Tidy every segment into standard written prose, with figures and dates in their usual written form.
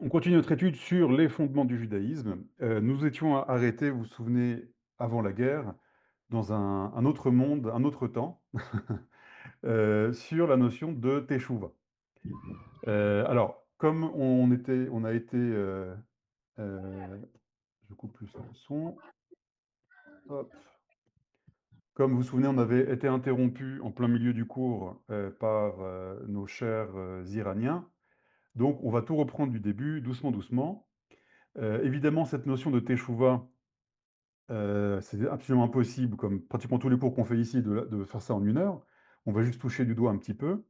On continue notre étude sur les fondements du judaïsme. Nous étions arrêtés, vous vous souvenez, avant la guerre, dans un autre monde, un autre temps, sur la notion de teshuva. Alors, comme on a été, je coupe plus le son, hop. Comme vous vous souvenez, on avait été interrompu en plein milieu du cours par nos chers Iraniens. Donc, on va tout reprendre du début, doucement, doucement. Évidemment, cette notion de teshuva, c'est absolument impossible, comme pratiquement tous les cours qu'on fait ici, de faire ça en 1 heure. On va juste toucher du doigt un petit peu.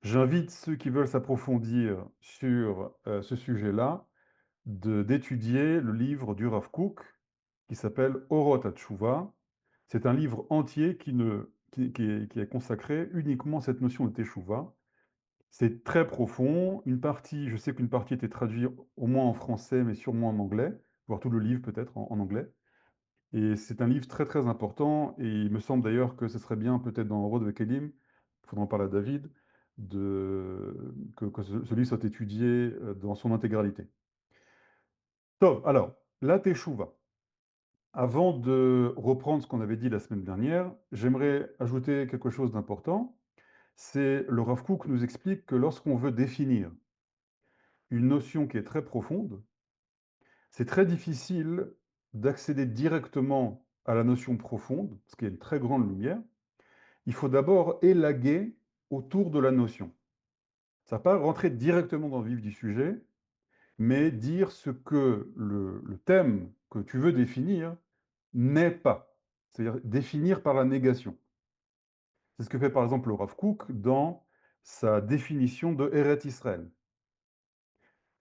J'invite ceux qui veulent s'approfondir sur ce sujet-là, d'étudier le livre du Rav Kook, qui s'appelle Orot HaTshuva. C'est un livre entier qui est consacré uniquement à cette notion de Teshuva. C'est très profond. Une partie, je sais qu'une partie était traduite au moins en français, mais sûrement en anglais, voire tout le livre peut-être en anglais. Et c'est un livre très, très important et il me semble d'ailleurs que ce serait bien peut-être dans Rod Vekelim, il faudra en parler à David, que ce livre soit étudié dans son intégralité. Top, alors, la Teshuvah. Avant de reprendre ce qu'on avait dit la semaine dernière, j'aimerais ajouter quelque chose d'important. C'est le Rav Kook nous explique que lorsqu'on veut définir une notion qui est très profonde, c'est très difficile d'accéder directement à la notion profonde, parce qu'il y a une très grande lumière. Il faut d'abord élaguer autour de la notion. Ça ne va pas rentrer directement dans le vif du sujet, mais dire ce que le thème que tu veux définir n'est pas. C'est-à-dire définir par la négation. C'est ce que fait par exemple le Rav Kook dans sa définition de Eret Israël.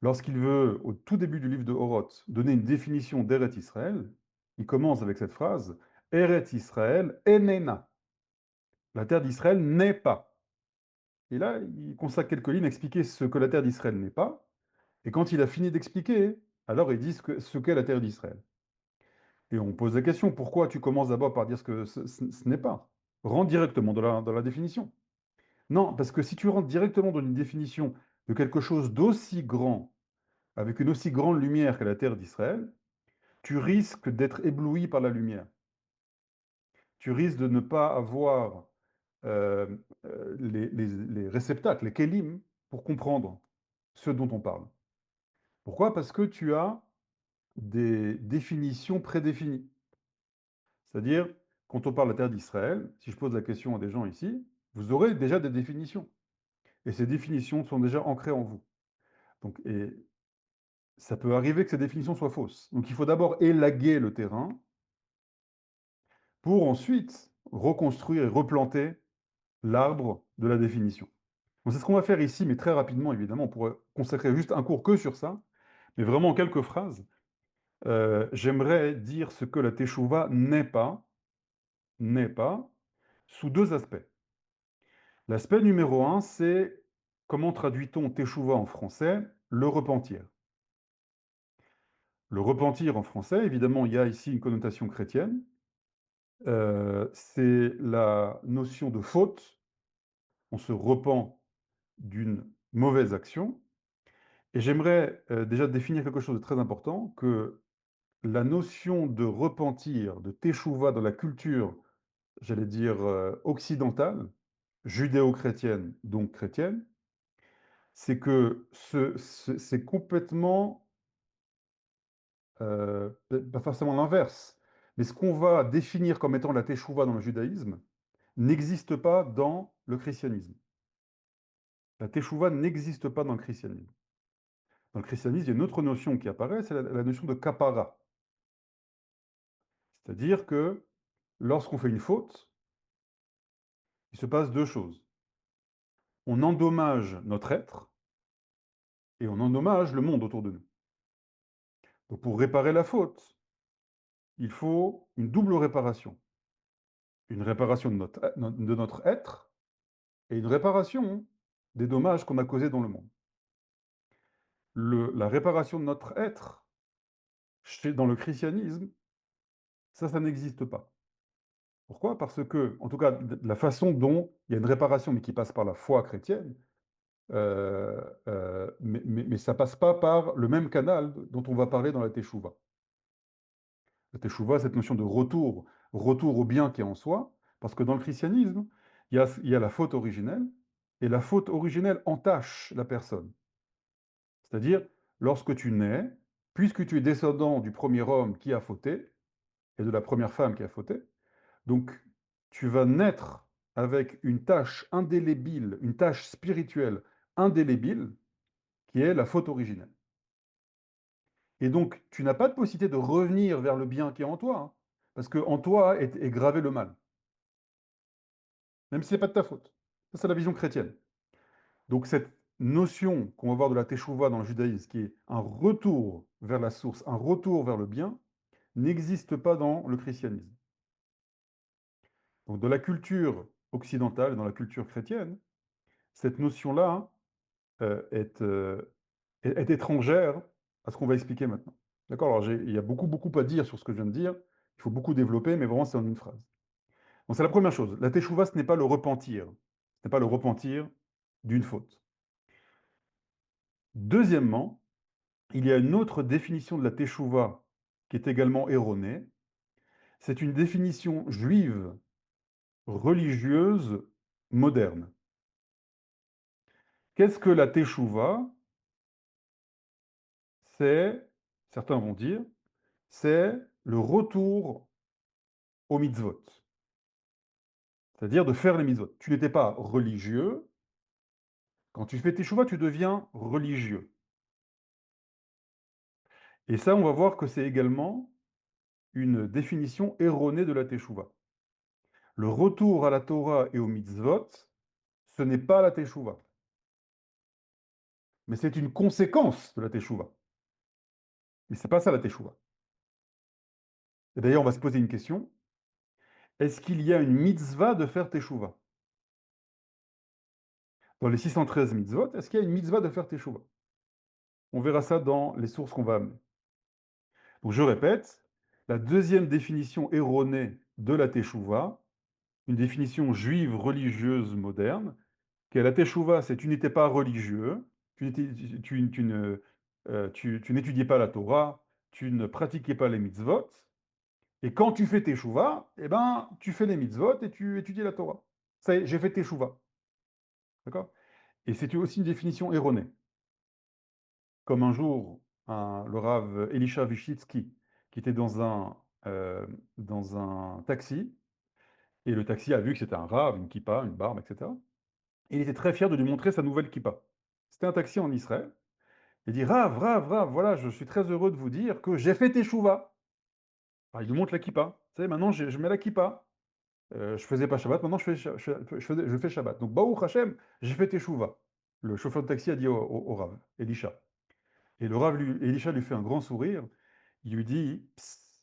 Lorsqu'il veut, au tout début du livre de Horoth, donner une définition d'Eret Israël, il commence avec cette phrase Eret Israël enena. La terre d'Israël n'est pas. Et là, il consacre quelques lignes à expliquer ce que la terre d'Israël n'est pas. Et quand il a fini d'expliquer, alors il dit ce qu'est la terre d'Israël. Et on pose la question, pourquoi tu commences d'abord par dire ce que ce n'est pas? Rentre directement dans la définition. Non, parce que si tu rentres directement dans une définition de quelque chose d'aussi grand, avec une aussi grande lumière que la terre d'Israël, tu risques d'être ébloui par la lumière. Tu risques de ne pas avoir les réceptacles, les kélim, pour comprendre ce dont on parle. Pourquoi? Parce que tu as des définitions prédéfinies. C'est-à-dire, quand on parle de la terre d'Israël, si je pose la question à des gens ici, vous aurez déjà des définitions. Et ces définitions sont déjà ancrées en vous. Donc, et ça peut arriver que ces définitions soient fausses. Donc il faut d'abord élaguer le terrain pour ensuite reconstruire et replanter l'arbre de la définition. Donc c'est ce qu'on va faire ici, mais très rapidement, évidemment. On pourrait consacrer juste un cours que sur ça, mais vraiment en quelques phrases. J'aimerais dire ce que la Teshuvah n'est pas, sous deux aspects. L'aspect numéro un, c'est comment traduit-on Teshuvah en français? Le repentir. Le repentir en français, évidemment, il y a ici une connotation chrétienne. C'est la notion de faute. On se repent d'une mauvaise action. Et j'aimerais déjà définir quelque chose de très important, que la notion de repentir, de teshuva dans la culture, j'allais dire occidentale, judéo-chrétienne, donc chrétienne, c'est que c'est complètement, pas forcément l'inverse, mais ce qu'on va définir comme étant la teshuva dans le judaïsme n'existe pas dans le christianisme. La teshuva n'existe pas dans le christianisme. Dans le christianisme, il y a une autre notion qui apparaît, c'est la notion de kapara. C'est-à-dire que lorsqu'on fait une faute, il se passe deux choses. On endommage notre être et on endommage le monde autour de nous. Donc pour réparer la faute, il faut une double réparation. Une réparation de notre être et une réparation des dommages qu'on a causés dans le monde. La réparation de notre être, dans le christianisme, ça n'existe pas. Pourquoi? Parce que, en tout cas, la façon dont il y a une réparation, mais qui passe par la foi chrétienne, mais ça passe pas par le même canal dont on va parler dans la Teshuvah. La Teshuvah, cette notion de retour, retour au bien qui est en soi, parce que dans le christianisme, il y a la faute originelle, et la faute originelle entache la personne. C'est-à-dire, lorsque tu nais, puisque tu es descendant du premier homme qui a fauté, et de la première femme qui a fauté, donc tu vas naître avec une tâche indélébile, une tâche spirituelle indélébile, qui est la faute originelle. Et donc, tu n'as pas de possibilité de revenir vers le bien qui est en toi, hein, parce qu'en toi est gravé le mal, même si ce n'est pas de ta faute. Ça, c'est la vision chrétienne. Donc, cette notion qu'on va voir de la teshuva dans le judaïsme, qui est un retour vers la source, un retour vers le bien, n'existe pas dans le christianisme. Donc, dans la culture occidentale, dans la culture chrétienne, cette notion-là est étrangère à ce qu'on va expliquer maintenant. D'accord? Alors, il y a beaucoup, beaucoup à dire sur ce que je viens de dire. Il faut beaucoup développer, mais vraiment, c'est en une phrase. Donc, c'est la première chose. La teshuva, ce n'est pas le repentir. Ce n'est pas le repentir d'une faute. Deuxièmement, il y a une autre définition de la teshuva qui est également erronée. C'est une définition juive, religieuse, moderne. Qu'est-ce que la teshuva? C'est, certains vont dire, c'est le retour aux mitzvot. C'est-à-dire de faire les mitzvot. Tu n'étais pas religieux. Quand tu fais teshuva, tu deviens religieux. Et ça, on va voir que c'est également une définition erronée de la teshuva. Le retour à la Torah et aux mitzvot, ce n'est pas la teshuva. Mais c'est une conséquence de la teshuva. Mais c'est pas ça la teshuva. Et d'ailleurs, on va se poser une question. Est-ce qu'il y a une mitzvah de faire teshuva? Dans les 613 mitzvot, est-ce qu'il y a une mitzvah de faire teshuva? On verra ça dans les sources qu'on va amener. Donc je répète, la deuxième définition erronée de la teshuva, une définition juive religieuse moderne, que la teshuva, c'est tu n'étais pas religieux, tu n'étudiais pas la Torah, tu ne pratiquais pas les mitzvot, et quand tu fais teshuva, eh ben, tu fais les mitzvot et tu étudies la Torah. Ça y est, j'ai fait teshuva. D'accord? Et c'est aussi une définition erronée. Comme un jour, le Rav Elisha Vyshitsky, qui était dans un taxi, et le taxi a vu que c'était un Rav, une kippa, une barbe, etc. Et il était très fier de lui montrer sa nouvelle kippa. C'était un taxi en Israël. Il dit, Rav, Rav, Rav, voilà, je suis très heureux de vous dire que j'ai fait teshuva. Alors, il lui montre la kippa. Vous savez, maintenant, je mets la kippa. Je faisais pas Shabbat, maintenant je fais Shabbat. Donc, Baruch Hashem, j'ai fait teshuva. Le chauffeur de taxi a dit au Rav, Elisha. Et le Rav, Elisha lui fait un grand sourire. Il lui dit, psst,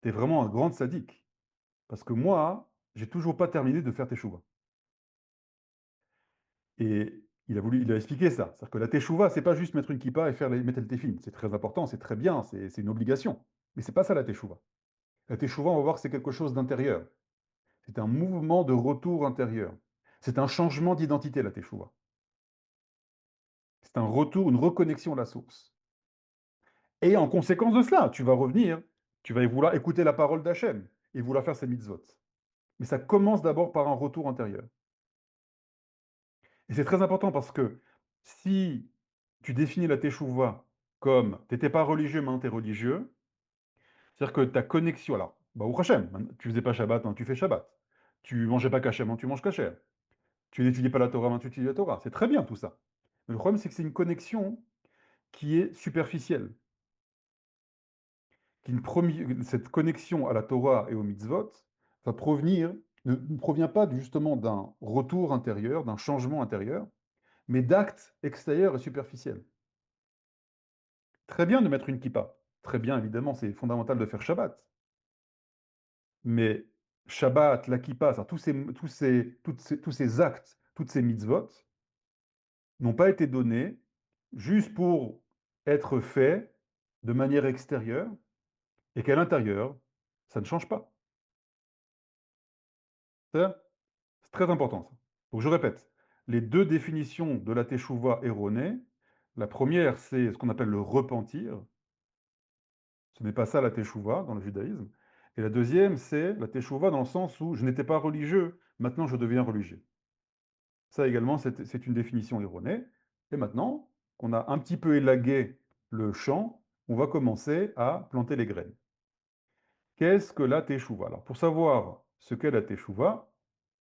t'es vraiment un grand sadique. Parce que moi, j'ai toujours pas terminé de faire teshuva. Et il a expliqué ça. C'est-à-dire que la teshuva, c'est pas juste mettre une kippa et mettre le téfilin. C'est très important, c'est très bien, c'est une obligation. Mais c'est pas ça la teshuva. La teshuva, on va voir que c'est quelque chose d'intérieur. C'est un mouvement de retour intérieur. C'est un changement d'identité, la teshuva. C'est un retour, une reconnexion à la source. Et en conséquence de cela, tu vas revenir, tu vas vouloir écouter la parole d'Hachem et vouloir faire ses mitzvot. Mais ça commence d'abord par un retour intérieur. Et c'est très important parce que si tu définis la teshuva comme tu n'étais pas religieux, maintenant tu es religieux, c'est-à-dire que ta connexion, alors, bah, au Hachem, tu faisais pas Shabbat, maintenant tu fais Shabbat. Tu mangeais pas kasher, maintenant tu manges kasher. Tu n'étudiais pas la Torah, maintenant tu étudies la Torah. C'est très bien tout ça. Mais le problème, c'est que c'est une connexion qui est superficielle. Cette connexion à la Torah et aux mitzvot va ne provient pas justement d'un retour intérieur, d'un changement intérieur, mais d'actes extérieurs et superficiels. Très bien de mettre une kippa. Très bien, évidemment, c'est fondamental de faire Shabbat. Mais Shabbat, la kippa, tous ces actes, toutes ces mitzvot, n'ont pas été donnés juste pour être faits de manière extérieure et qu'à l'intérieur, ça ne change pas. C'est très important, ça. Donc je répète, les deux définitions de la teshuva erronée. La première, c'est ce qu'on appelle le repentir. Ce n'est pas ça la teshuva dans le judaïsme. Et la deuxième, c'est la teshuva dans le sens où je n'étais pas religieux, maintenant je deviens religieux. Ça également, c'est une définition erronée. Et maintenant qu'on a un petit peu élagué le champ, on va commencer à planter les graines. Qu'est-ce que la teshuva? Alors, pour savoir ce qu'est la teshuva,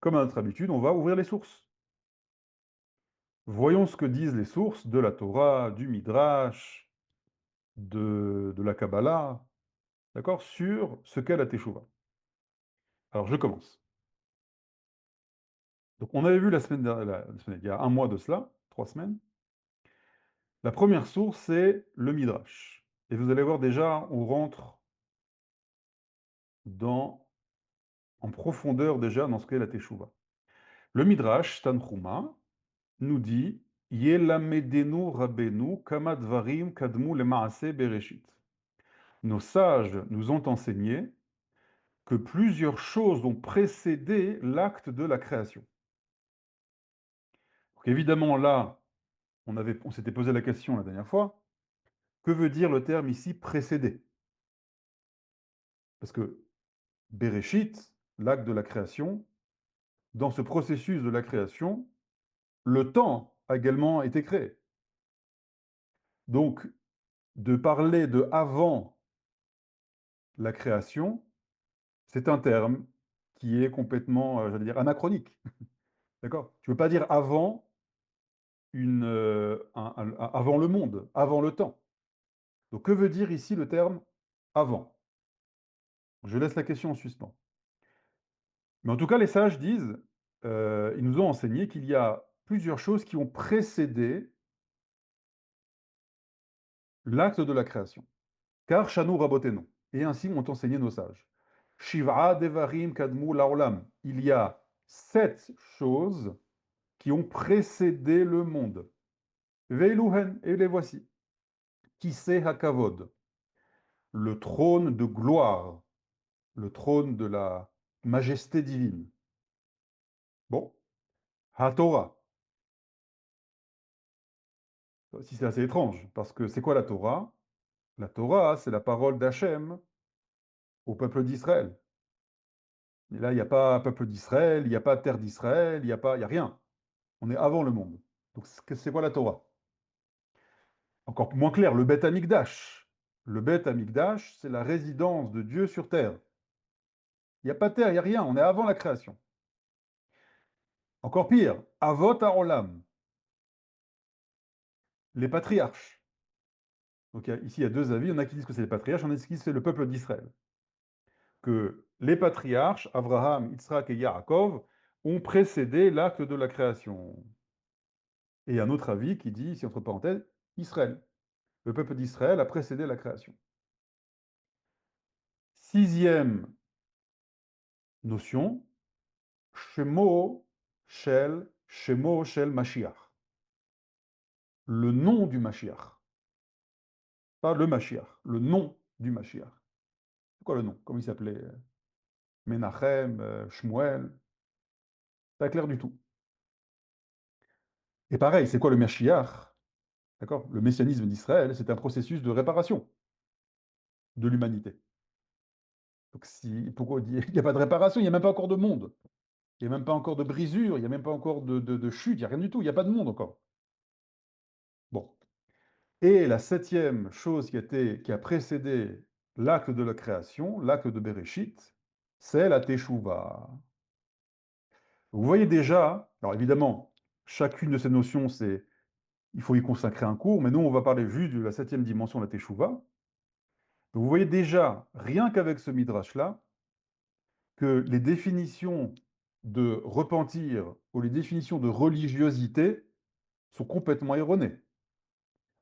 comme à notre habitude, on va ouvrir les sources. Voyons ce que disent les sources de la Torah, du Midrash, de la Kabbalah, d'accord, sur ce qu'est la teshuva. Alors, je commence. Donc, on avait vu la semaine dernière, il y a un mois de cela, 3 semaines. La première source, c'est le Midrash. Et vous allez voir déjà, on rentre en profondeur déjà dans ce qu'est la teshuva. Le Midrash, Tanchuma, nous dit Yelamedenu Rabbeinu Kama Dvarim Kadmu Lemaase Bereshit. Nos sages nous ont enseigné que plusieurs choses ont précédé l'acte de la création. Donc évidemment, là, on s'était posé la question la dernière fois, que veut dire le terme ici précédé? Parce que Bereshit, l'acte de la création, dans ce processus de la création, le temps a également été créé. Donc, de parler de avant la création, c'est un terme qui est complètement, j'allais dire, anachronique. D'accord? Tu ne peux pas dire avant avant le monde, avant le temps. Donc, que veut dire ici le terme avant? Je laisse la question en suspens. Mais en tout cas, les sages disent, ils nous ont enseigné qu'il y a plusieurs choses qui ont précédé l'acte de la création. Car Shanu Rabotenu. Et ainsi m'ont enseigné nos sages. Shiv'a Devarim Kadmu Laolam. Il y a 7 choses qui ont précédé le monde. Veiluhen, et les voici. Kiseh Hakavod. Le trône de gloire, le trône de la majesté divine. Bon, HaTorah. Si c'est assez étrange, parce que c'est quoi la Torah? La Torah, c'est la parole d'Hachem au peuple d'Israël. Et là, il n'y a pas peuple d'Israël, il n'y a pas terre d'Israël, il y a rien. On est avant le monde. Donc, c'est quoi la Torah? Encore moins clair, le Beth Amikdash. Le Beth Amikdash, c'est la résidence de Dieu sur terre. Il n'y a pas de terre, il n'y a rien, on est avant la création. Encore pire, Avot Haolam, les patriarches. Donc ici, il y a deux avis. Il y en a qui disent que c'est les patriarches, il y en a qui disent que c'est le peuple d'Israël. Que les patriarches, Abraham, Yitzhak et Yaakov, ont précédé l'acte de la création. Et un autre avis qui dit, ici entre parenthèses, Israël. Le peuple d'Israël a précédé la création. Sixième notion, Shemo Shel Mashiach. Le nom du Mashiach. Pas le Mashiach, le nom du Mashiach. C'est quoi le nom? Comment il s'appelait? Menachem, Shmuel. Pas clair du tout. Et pareil, c'est quoi le Mashiach? D'accord? Le messianisme d'Israël, c'est un processus de réparation de l'humanité. Donc pourquoi il n'y a pas de réparation, il n'y a même pas encore de monde. Il n'y a même pas encore de brisure, il n'y a même pas encore de chute, il n'y a rien du tout, il n'y a pas de monde encore. Bon. Et la septième chose qui a précédé l'acte de la création, l'acte de Bereshit, c'est la Teshuvah. Vous voyez déjà, alors évidemment, chacune de ces notions, il faut y consacrer un cours, mais nous, on va parler juste de la septième dimension de la Teshuvah. Vous voyez déjà, rien qu'avec ce midrash-là, que les définitions de repentir ou les définitions de religiosité sont complètement erronées.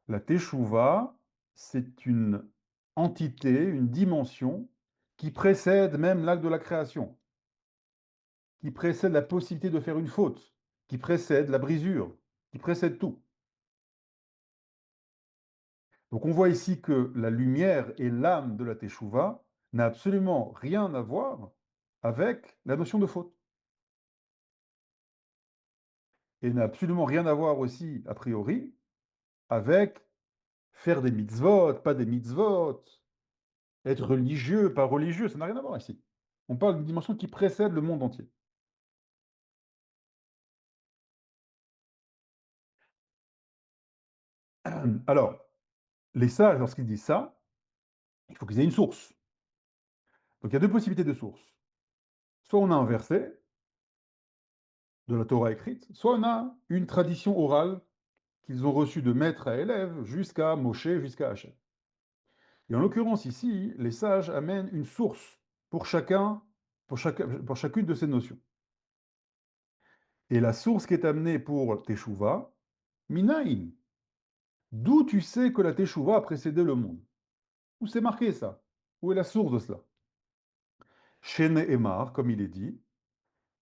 La Teshuvah, c'est une entité, une dimension qui précède même l'acte de la création, qui précède la possibilité de faire une faute, qui précède la brisure, qui précède tout. Donc on voit ici que la lumière et l'âme de la Teshuvah n'a absolument rien à voir avec la notion de faute. et n'a absolument rien à voir aussi, a priori, avec faire des mitzvot, pas des mitzvot, être religieux, pas religieux, ça n'a rien à voir ici. On parle d'une dimension qui précède le monde entier. Alors, les sages, lorsqu'ils disent ça, il faut qu'ils aient une source. Donc il y a deux possibilités de source. Soit on a un verset de la Torah écrite, soit on a une tradition orale qu'ils ont reçue de maître à élève jusqu'à Moshe, jusqu'à Hachem. Et en l'occurrence ici, les sages amènent une source pour pour chacune de ces notions. Et la source qui est amenée pour Teshuvah, Minaïn. D'où tu sais que la Teshuvah a précédé le monde? Où c'est marqué ça? Où est la source de cela? Chez Nehemar, comme il est dit.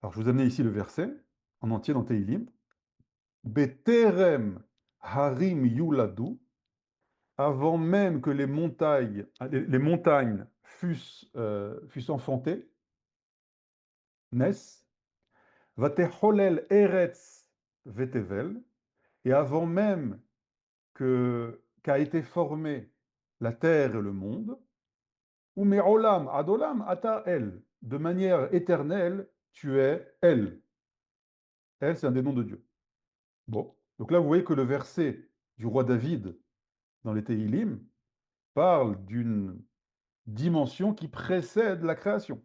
Alors je vous amène ici le verset en entier dans Teilim. Beterem harim yuladu, avant même que les montagnes fussent enfantées, naissent, vatecholel eretz vetevel, et avant même qu'a été formé la terre et le monde, ou me'olam adolam ata el, de manière éternelle, tu es elle. Elle, c'est un des noms de Dieu. Bon, donc là, vous voyez que le verset du roi David dans les Tehillim parle d'une dimension qui précède la création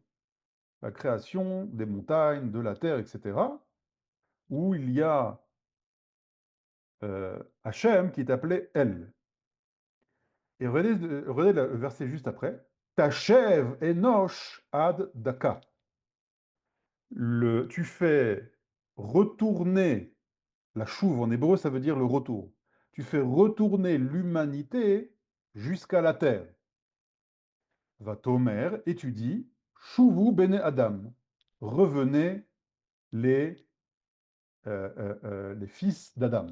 des montagnes, de la terre, etc., où il y a Hachem qui est appelé El. Et regardez le verset juste après. Tachev enosh ad daka. Tu fais retourner, la chouve en hébreu, ça veut dire le retour. Tu fais retourner l'humanité jusqu'à la terre. Va Tomer, et tu dis, Chouvu bene Adam. Revenez les, les fils d'Adam.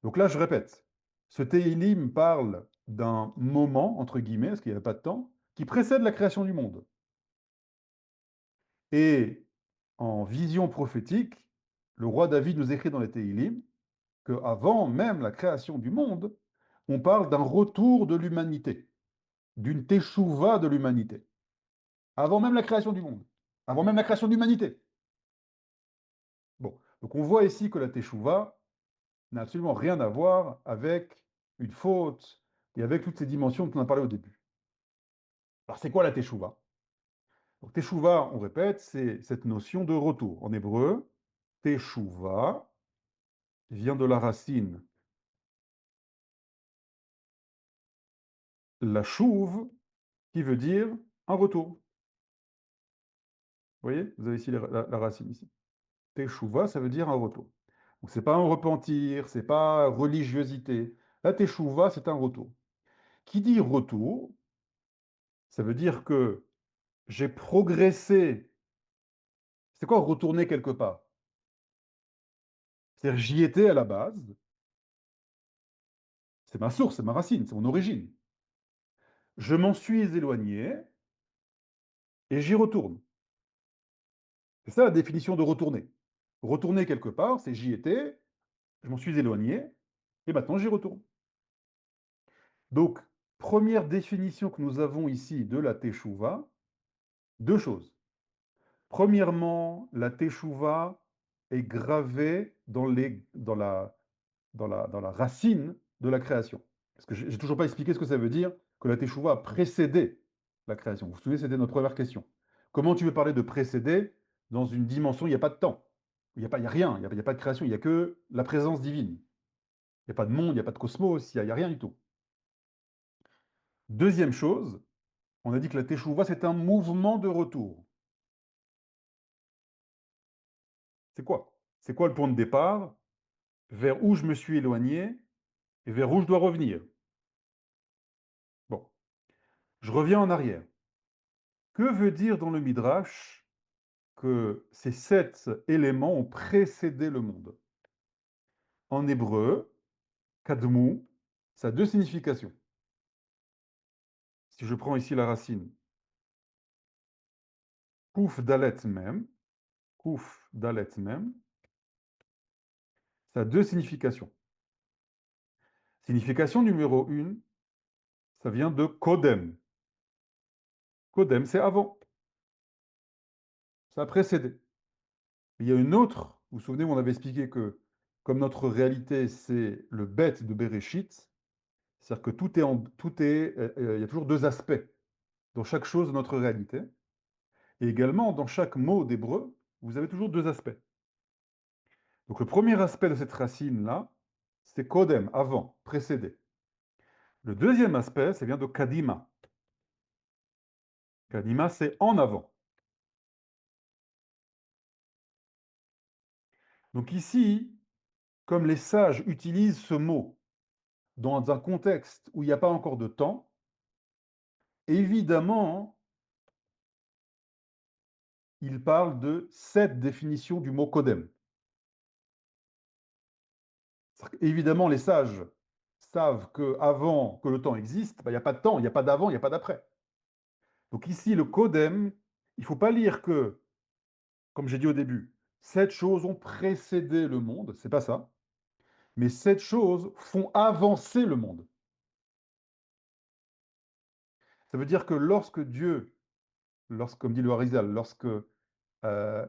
Donc là, je répète, ce Tehillim parle d'un moment, entre guillemets, parce qu'il n'y avait pas de temps, qui précède la création du monde. Et en vision prophétique, le roi David nous écrit dans les Tehillim qu'avant même la création du monde, on parle d'un retour de l'humanité, d'une teshuva de l'humanité. Avant même la création du monde, avant même la création de l'humanité. Bon, donc on voit ici que la teshuva n'a absolument rien à voir avec une faute et avec toutes ces dimensions dont on a parlé au début. Alors c'est quoi la teshuva? Donc teshuva, on répète, c'est cette notion de retour. En hébreu, teshuva vient de la racine la chouve, qui veut dire un retour. Vous voyez? Vous avez ici la racine ici. Teshuva, ça veut dire un retour. Donc c'est pas un repentir, c'est pas religiosité. La teshuva, c'est un retour. Qui dit retour, ça veut dire que j'ai progressé. C'est quoi retourner quelque part? C'est-à-dire j'y étais à la base, c'est ma source, c'est ma racine, c'est mon origine. Je m'en suis éloigné et j'y retourne. C'est ça la définition de retourner. Retourner quelque part, c'est j'y étais, je m'en suis éloigné et maintenant j'y retourne. Donc, première définition que nous avons ici de la Teshuvah, deux choses. Premièrement, la Teshuvah est gravée dans la racine de la création. Parce que je n'ai toujours pas expliqué ce que ça veut dire que la Teshuvah a précédé la création. Vous vous souvenez, c'était notre première question. Comment tu veux parler de précéder dans une dimension où il n'y a pas de temps? Il y a rien, il n'y a pas de création, il n'y a que la présence divine. Il n'y a pas de monde, il n'y a pas de cosmos, il n'y a rien du tout. Deuxième chose, on a dit que la Teshuvah, c'est un mouvement de retour. C'est quoi? C'est quoi le point de départ? Vers où je me suis éloigné et vers où je dois revenir. Bon, je reviens en arrière. Que veut dire dans le Midrash que ces 7 éléments ont précédé le monde? En hébreu, kadmu, ça a deux significations. Si je prends ici la racine, kouf dalet mem, Ça a deux significations. Signification numéro une, ça vient de Kodem. Kodem, c'est avant, ça a précédé. Il y a une autre, vous vous souvenez, on avait expliqué que comme notre réalité, c'est le bête de Bereshit, c'est-à-dire que il y a toujours deux aspects dans chaque chose de notre réalité. Et également, dans chaque mot d'hébreu, vous avez toujours deux aspects. Donc le premier aspect de cette racine-là, c'est Kodem, avant, précédé. Le deuxième aspect, ça vient de Kadima. Kadima, c'est en avant. Donc ici, comme les sages utilisent ce mot dans un contexte où il n'y a pas encore de temps, évidemment, ils parlent de cette définition du mot Kodem. Évidemment, les sages savent qu'avant que le temps existe, il n'y a pas de temps, il n'y a pas d'avant, il n'y a pas d'après. Donc ici, le Kodem, il ne faut pas lire que, comme j'ai dit au début, sept choses ont précédé le monde, c'est pas ça, mais sept choses font avancer le monde. Ça veut dire que lorsque Dieu, comme dit le Harizal, lorsque est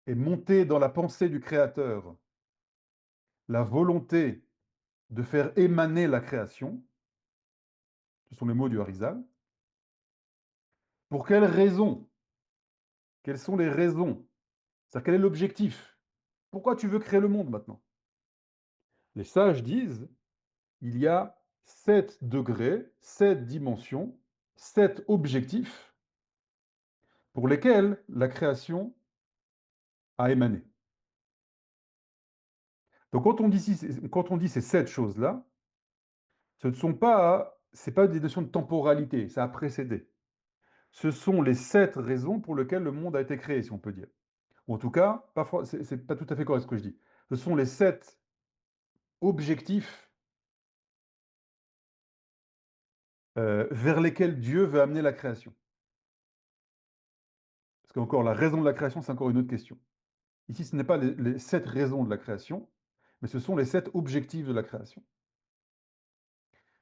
montée dans la pensée du Créateur la volonté de faire émaner la création, ce sont les mots du Harizal, pour quelles raisons? Quelles sont les raisons? C'est-à-dire quel est l'objectif? Pourquoi tu veux créer le monde maintenant? Les sages disent, il y a 7 degrés, 7 dimensions, 7 objectifs pour lesquels la création a émané. Donc quand on dit ces 7 choses-là, ce ne sont pas, c'est pas des notions de temporalité, ça a précédé. Ce sont les 7 raisons pour lesquelles le monde a été créé, si on peut dire. Ou en tout cas, parfois, c'est pas tout à fait correct ce que je dis. Ce sont les 7 objectifs vers lesquels Dieu veut amener la création. Parce qu'encore, la raison de la création, c'est encore une autre question. Ici, ce n'est pas les 7 raisons de la création, mais ce sont les 7 objectifs de la création.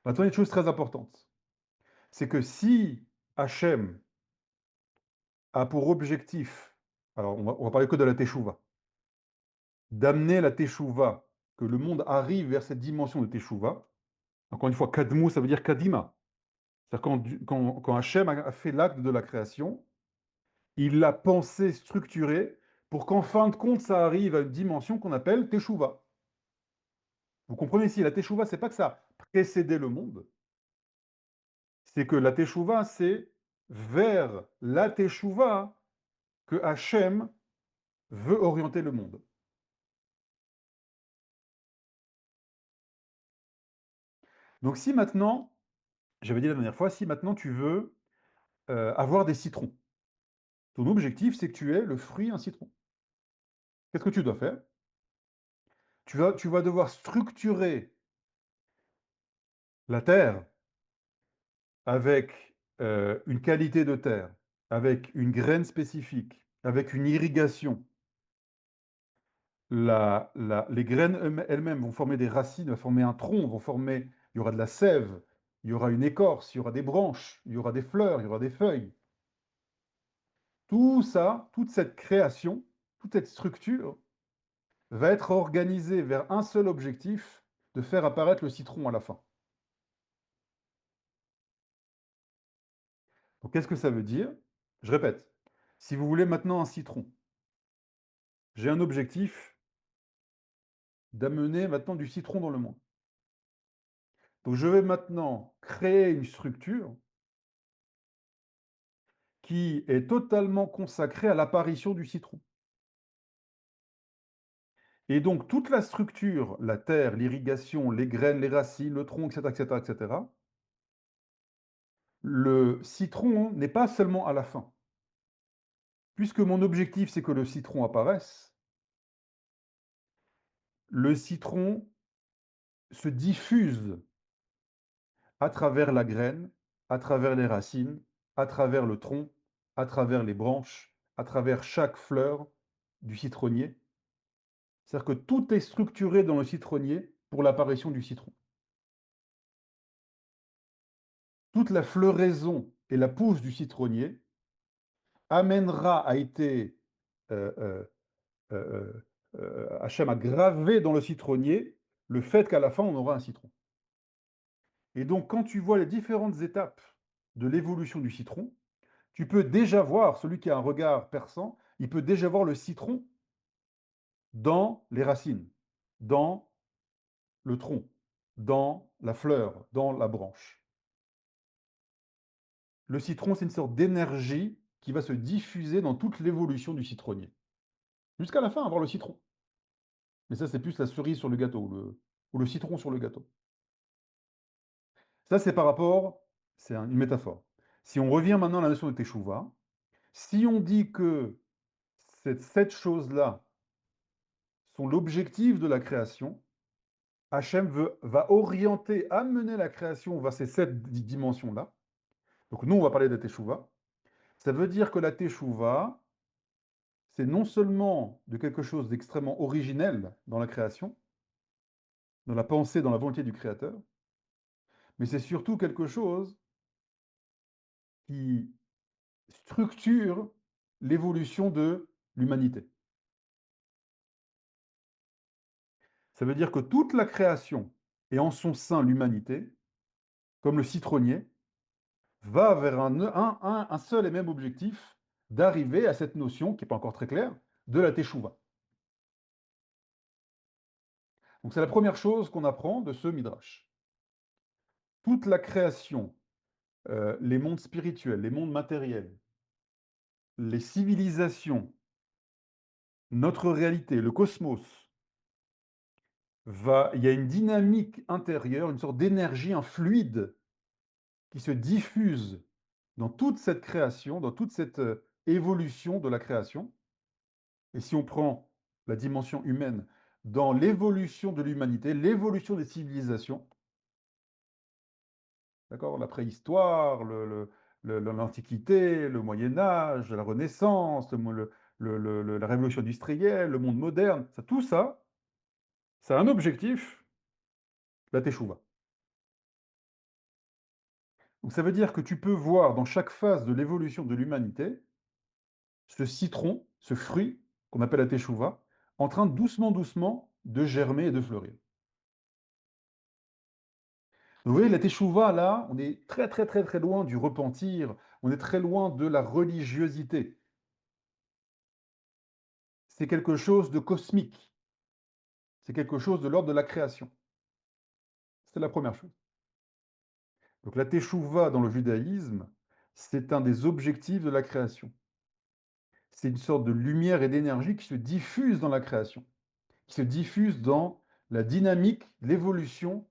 Maintenant, il y a une chose très importante. C'est que si Hachem a pour objectif, alors on va parler que de la Teshuvah, d'amener la Teshuvah, que le monde arrive vers cette dimension de Teshuvah, encore une fois, Kadmu, ça veut dire Kadima. C'est-à-dire quand Hachem a fait l'acte de la création, il l'a pensé, structuré, pour qu'en fin de compte, ça arrive à une dimension qu'on appelle Teshuvah. Vous comprenez ici, la Teshuvah, c'est pas que ça a précédé le monde, c'est que la Teshuvah, c'est vers la Teshuvah que Hachem veut orienter le monde. Donc si maintenant, j'avais dit la dernière fois, si maintenant tu veux avoir des citrons, ton objectif, c'est que tu aies le fruit un citron. Qu'est-ce que tu dois faire? Tu vas devoir structurer la terre avec une qualité de terre, avec une graine spécifique, avec une irrigation. Les graines elles-mêmes vont former des racines, vont former un tronc, il y aura de la sève, il y aura une écorce, il y aura des branches, il y aura des fleurs, il y aura des feuilles. Tout ça, toute cette création, toute cette structure va être organisée vers un seul objectif, de faire apparaître le citron à la fin. Donc qu'est-ce que ça veut dire? Je répète, si vous voulez maintenant un citron, j'ai un objectif d'amener maintenant du citron dans le monde. Donc je vais maintenant créer une structure qui est totalement consacrée à l'apparition du citron. Et donc toute la structure, la terre, l'irrigation, les graines, les racines, le tronc, etc., etc., etc., le citron n'est pas seulement à la fin. Puisque mon objectif, c'est que le citron apparaisse, le citron se diffuse à travers la graine, à travers les racines, à travers le tronc, à travers les branches, à travers chaque fleur du citronnier. C'est-à-dire que tout est structuré dans le citronnier pour l'apparition du citron. Toute la floraison et la pousse du citronnier amènera à été, heu heu Hachem a gravé dans le citronnier le fait qu'à la fin, on aura un citron. Et donc, quand tu vois les différentes étapes de l'évolution du citron, tu peux déjà voir, celui qui a un regard perçant, il peut déjà voir le citron dans les racines, dans le tronc, dans la fleur, dans la branche. Le citron, c'est une sorte d'énergie qui va se diffuser dans toute l'évolution du citronnier, jusqu'à la fin, avoir le citron. Mais ça, c'est plus la cerise sur le gâteau, ou le citron sur le gâteau. Ça, c'est par rapport, c'est une métaphore. Si on revient maintenant à la notion de teshuva, si on dit que ces 7 choses-là sont l'objectif de la création, Hachem va orienter, amener la création vers ces 7 dimensions-là. Donc nous, on va parler de la teshuva. Ça veut dire que la teshuva, c'est non seulement de quelque chose d'extrêmement originel dans la création, dans la pensée, dans la volonté du Créateur, mais c'est surtout quelque chose qui structure l'évolution de l'humanité. Ça veut dire que toute la création, et en son sein l'humanité, comme le citronnier, va vers un seul et même objectif, d'arriver à cette notion, qui n'est pas encore très claire, de la teshuva. Donc c'est la première chose qu'on apprend de ce midrash. Toute la création, les mondes spirituels, les mondes matériels, les civilisations, notre réalité, le cosmos, il y a une dynamique intérieure, une sorte d'énergie, un fluide qui se diffuse dans toute cette création, dans toute cette évolution de la création. Et si on prend la dimension humaine, dans l'évolution de l'humanité, l'évolution des civilisations, d'accord, la préhistoire, l'Antiquité, le Moyen Âge, la Renaissance, la révolution industrielle, le monde moderne, tout ça, ça a un objectif, la teshuva. Donc ça veut dire que tu peux voir dans chaque phase de l'évolution de l'humanité ce citron, ce fruit qu'on appelle la teshuva, en train doucement, doucement de germer et de fleurir. Vous voyez, la teshuva, là, on est très, très, très, très loin du repentir, on est très loin de la religiosité. C'est quelque chose de cosmique, c'est quelque chose de l'ordre de la création. C'est la première chose. Donc la teshuva dans le judaïsme, c'est un des objectifs de la création. C'est une sorte de lumière et d'énergie qui se diffuse dans la création, qui se diffuse dans la dynamique, l'évolution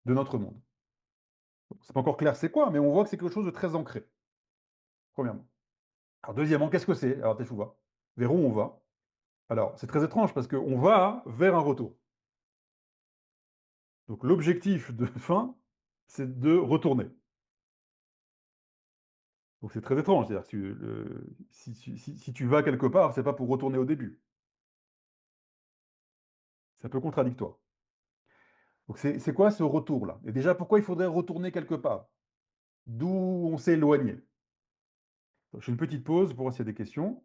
de notre monde. C'est pas encore clair c'est quoi, mais on voit que c'est quelque chose de très ancré, premièrement. Alors deuxièmement, qu'est-ce que c'est? Alors teshuva, vers où on va? Alors c'est très étrange parce qu'on va vers un retour. Donc l'objectif de fin, c'est de retourner. Donc c'est très étrange, c'est-à-dire que si tu vas quelque part, c'est pas pour retourner au début. C'est un peu contradictoire. Donc c'est quoi ce retour-là? Et déjà, pourquoi il faudrait retourner quelque part? D'où on s'est éloigné? Je fais une petite pause pour voir s'il y a des questions.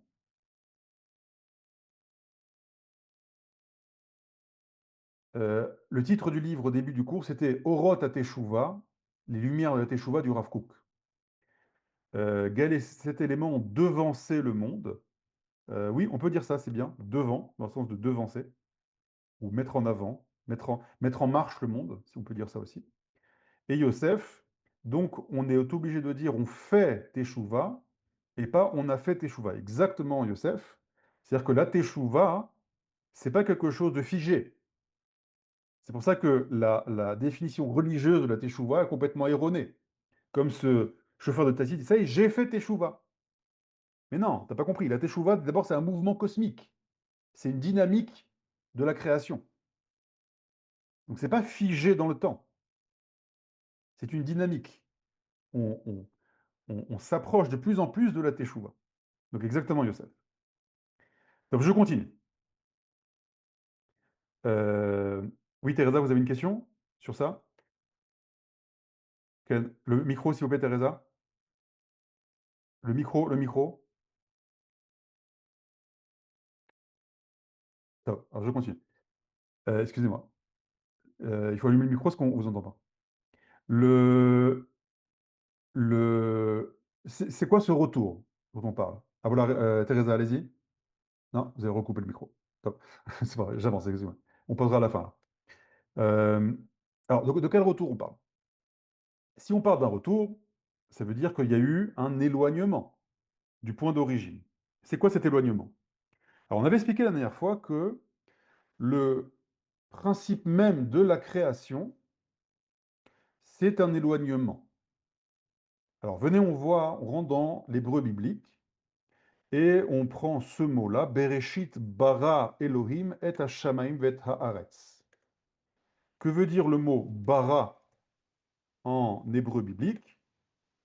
Le titre du livre au début du cours, c'était Orot à Teshuvah, les lumières de la Teshuvah du Rav Kook. Quel est cet élément ont devancé le monde? Oui, on peut dire ça, c'est bien, devant, dans le sens de devancer, ou mettre en avant, mettre en marche le monde, si on peut dire ça aussi. Et Yosef, donc on est obligé de dire on fait Teshuvah, et pas on a fait Teshuvah. Exactement, Yosef. C'est-à-dire que la Teshuvah, c'est pas quelque chose de figé. C'est pour ça que la définition religieuse de la Teshuvah est complètement erronée. Comme ce chauffeur de taxi dit, ça y est, j'ai fait Teshuvah. Mais non, t'as pas compris. La Teshuvah, d'abord, c'est un mouvement cosmique. C'est une dynamique de la création. Donc c'est pas figé dans le temps. C'est une dynamique. On, on- on s'approche de plus en plus de la Teshuvah. Donc exactement, Youssef. Donc je continue. Oui, Teresa, vous avez une question sur ça? Le micro, s'il vous plaît, Teresa. Le micro. Top. Alors je continue. Excusez-moi. Il faut allumer le micro parce qu'on vous entend pas. Le c'est quoi ce retour dont on parle? Ah voilà, Teresa, allez-y. Non, vous avez recoupé le micro. Top. C'est pas vrai, j'avance, excusez-moi. On posera à la fin, là. Alors de quel retour on parle? Si on parle d'un retour, ça veut dire qu'il y a eu un éloignement du point d'origine. C'est quoi cet éloignement? Alors on avait expliqué la dernière fois que le principe même de la création, c'est un éloignement. Alors venez, on rentre dans l'hébreu biblique et on prend ce mot-là, Bereshit bara Elohim et hashamaim vet haaretz. Que veut dire le mot bara en hébreu biblique?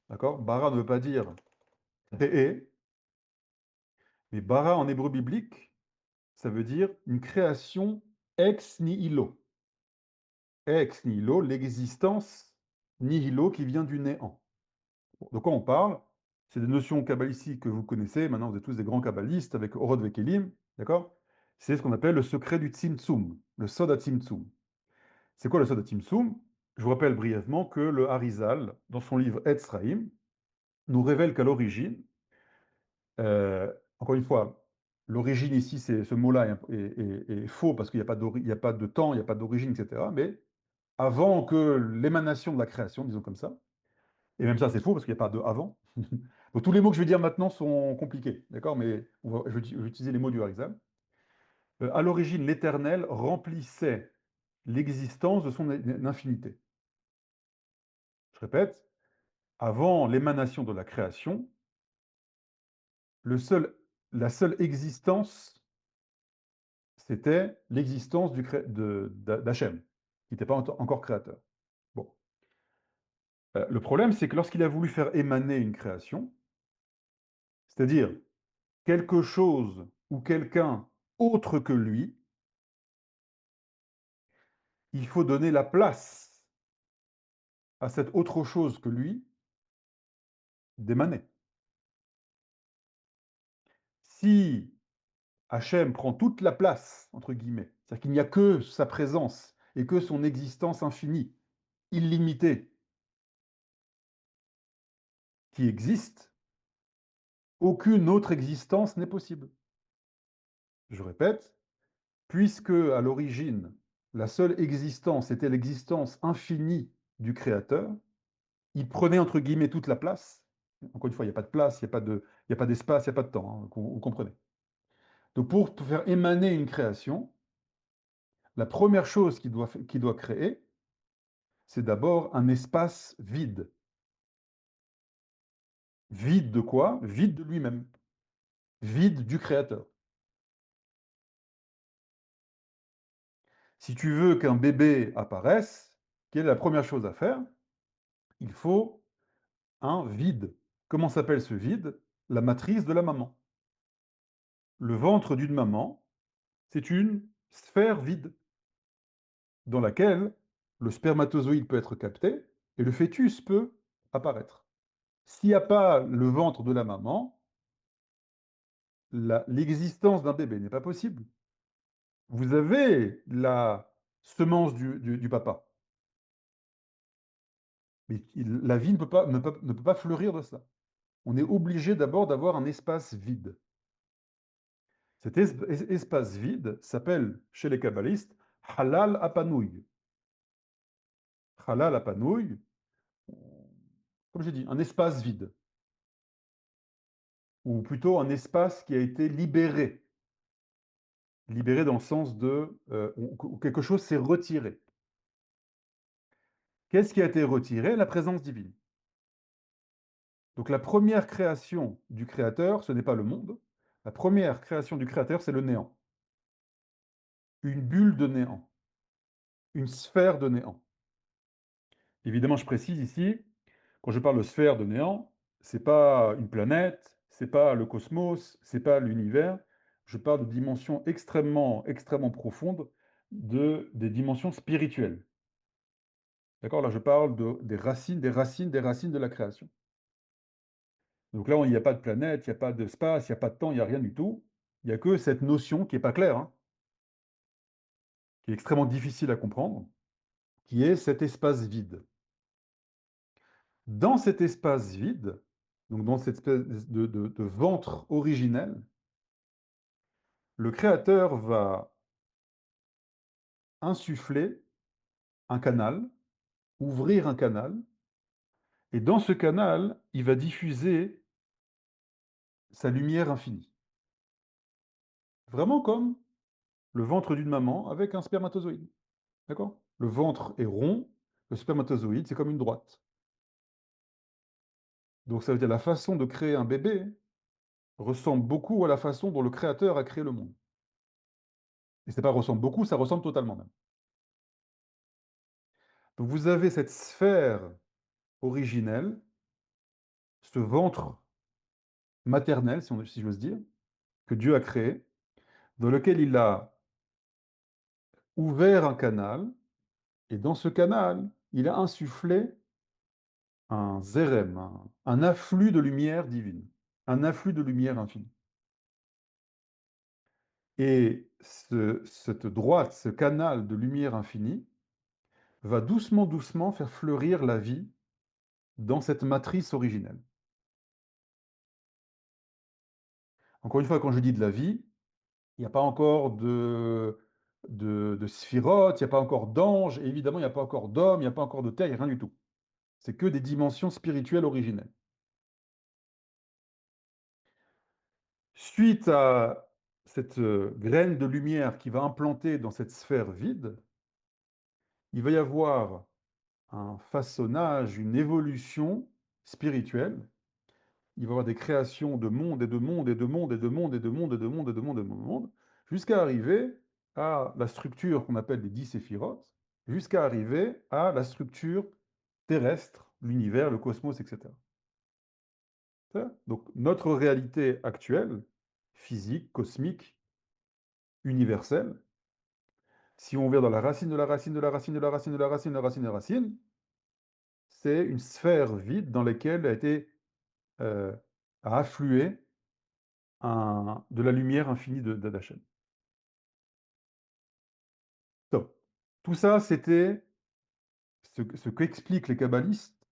D'accord? Bara ne veut pas dire créer, mais bara en hébreu biblique, ça veut dire une création ex nihilo. Ex nihilo, l'existence nihilo qui vient du néant. Bon, de quoi on parle? C'est des notions kabbalistiques que vous connaissez, maintenant vous êtes tous des grands kabbalistes avec Orod Vekelim, d'accord? C'est ce qu'on appelle le secret du Tzimtzum, le Sod HaTzimtzum. C'est quoi le Sod HaTzimtzum? Je vous rappelle brièvement que le Harizal, dans son livre Etz Chaim, nous révèle qu'à l'origine, encore une fois, l'origine ici, ce mot-là est faux parce qu'il n'y a pas de temps, il n'y a pas d'origine, etc. Mais avant que l'émanation de la création, disons comme ça, et même ça c'est faux parce qu'il n'y a pas de avant. Donc, tous les mots que je vais dire maintenant sont compliqués, d'accord? Mais je vais utiliser les mots du Harizal. À l'origine, l'Éternel remplissait l'existence de son infinité. Je répète, avant l'émanation de la création, le seul, la seule existence, c'était l'existence d'Hachem, qui n'était pas encore créateur. Bon. Le problème, c'est que lorsqu'il a voulu faire émaner une création, c'est-à-dire quelque chose ou quelqu'un autre que lui, il faut donner la place à cette autre chose que lui d'émaner. Si Hachem prend toute la place, entre guillemets, c'est-à-dire qu'il n'y a que sa présence et que son existence infinie, illimitée, qui existe, aucune autre existence n'est possible. Je répète, puisque à l'origine, la seule existence était l'existence infinie du Créateur, il prenait entre guillemets toute la place. Encore une fois, il n'y a pas de place, il y a pas d'espace, il n'y a pas de temps, hein, vous comprenez. Donc pour faire émaner une création, la première chose qu'il doit créer, c'est d'abord un espace vide. Vide de quoi? Vide de lui-même. Vide du Créateur. Si tu veux qu'un bébé apparaisse, quelle est la première chose à faire? Il faut un vide. Comment s'appelle ce vide? La matrice de la maman. Le ventre d'une maman, c'est une sphère vide dans laquelle le spermatozoïde peut être capté et le fœtus peut apparaître. S'il n'y a pas le ventre de la maman, l'existence d'un bébé n'est pas possible. Vous avez la semence du papa, mais la vie ne peut pas fleurir de ça. On est obligé d'abord d'avoir un espace vide. Cet espace vide s'appelle, chez les kabbalistes, halal apanouï. Halal apanouï, comme j'ai dit, un espace vide, ou plutôt un espace qui a été libéré. Libéré dans le sens où quelque chose s'est retiré. Qu'est-ce qui a été retiré? La présence divine. Donc la première création du Créateur, ce n'est pas le monde. La première création du Créateur, c'est le néant. Une bulle de néant. Une sphère de néant. Évidemment, je précise ici, quand je parle de sphère de néant, c'est pas une planète, c'est pas le cosmos, c'est pas l'univers. Je parle de dimensions extrêmement, extrêmement profondes, des dimensions spirituelles. D'accord? Là, je parle des racines, des racines, des racines de la création. Donc là, il n'y a pas de planète, il n'y a pas d'espace, il n'y a pas de temps, il n'y a rien du tout. Il n'y a que cette notion qui est pas claire, hein, qui est extrêmement difficile à comprendre, qui est cet espace vide. Dans cet espace vide, donc dans cette espèce de ventre originel, le créateur va insuffler un canal, ouvrir un canal, et dans ce canal, il va diffuser sa lumière infinie. Vraiment comme le ventre d'une maman avec un spermatozoïde. D'accord? Le ventre est rond, le spermatozoïde, c'est comme une droite. Donc ça veut dire la façon de créer un bébé ressemble beaucoup à la façon dont le créateur a créé le monde. Et c'est pas ressemble beaucoup, ça ressemble totalement même. Donc vous avez cette sphère originelle, ce ventre maternel, si j'ose dire, que Dieu a créé, dans lequel il a ouvert un canal, et dans ce canal, il a insufflé un zérem, un afflux de lumière divine, un afflux de lumière infinie. Et cette droite, ce canal de lumière infinie, va doucement, doucement faire fleurir la vie dans cette matrice originelle. Encore une fois, quand je dis de la vie, il n'y a pas encore de sphirotes, il n'y a pas encore d'anges, et évidemment, il n'y a pas encore d'hommes, il n'y a pas encore de terre, il n'y a rien du tout. C'est que des dimensions spirituelles originelles. Suite à cette graine de lumière qui va implanter dans cette sphère vide, il va y avoir un façonnage, une évolution spirituelle. Il va y avoir des créations de monde et de monde et de monde et de monde et de monde et de monde et de monde et de monde, jusqu'à arriver à la structure qu'on appelle les 10 séphirotes, jusqu'à arriver à la structure terrestre, l'univers, le cosmos, etc. Donc notre réalité actuelle, physique, cosmique, universelle, si on vient dans la racine de la racine de la racine de la racine de la racine de la racine de la racine, c'est une sphère vide dans laquelle euh, a afflué de la lumière infinie d'Hachem. Top. Tout ça, c'était ce qu'expliquent les kabbalistes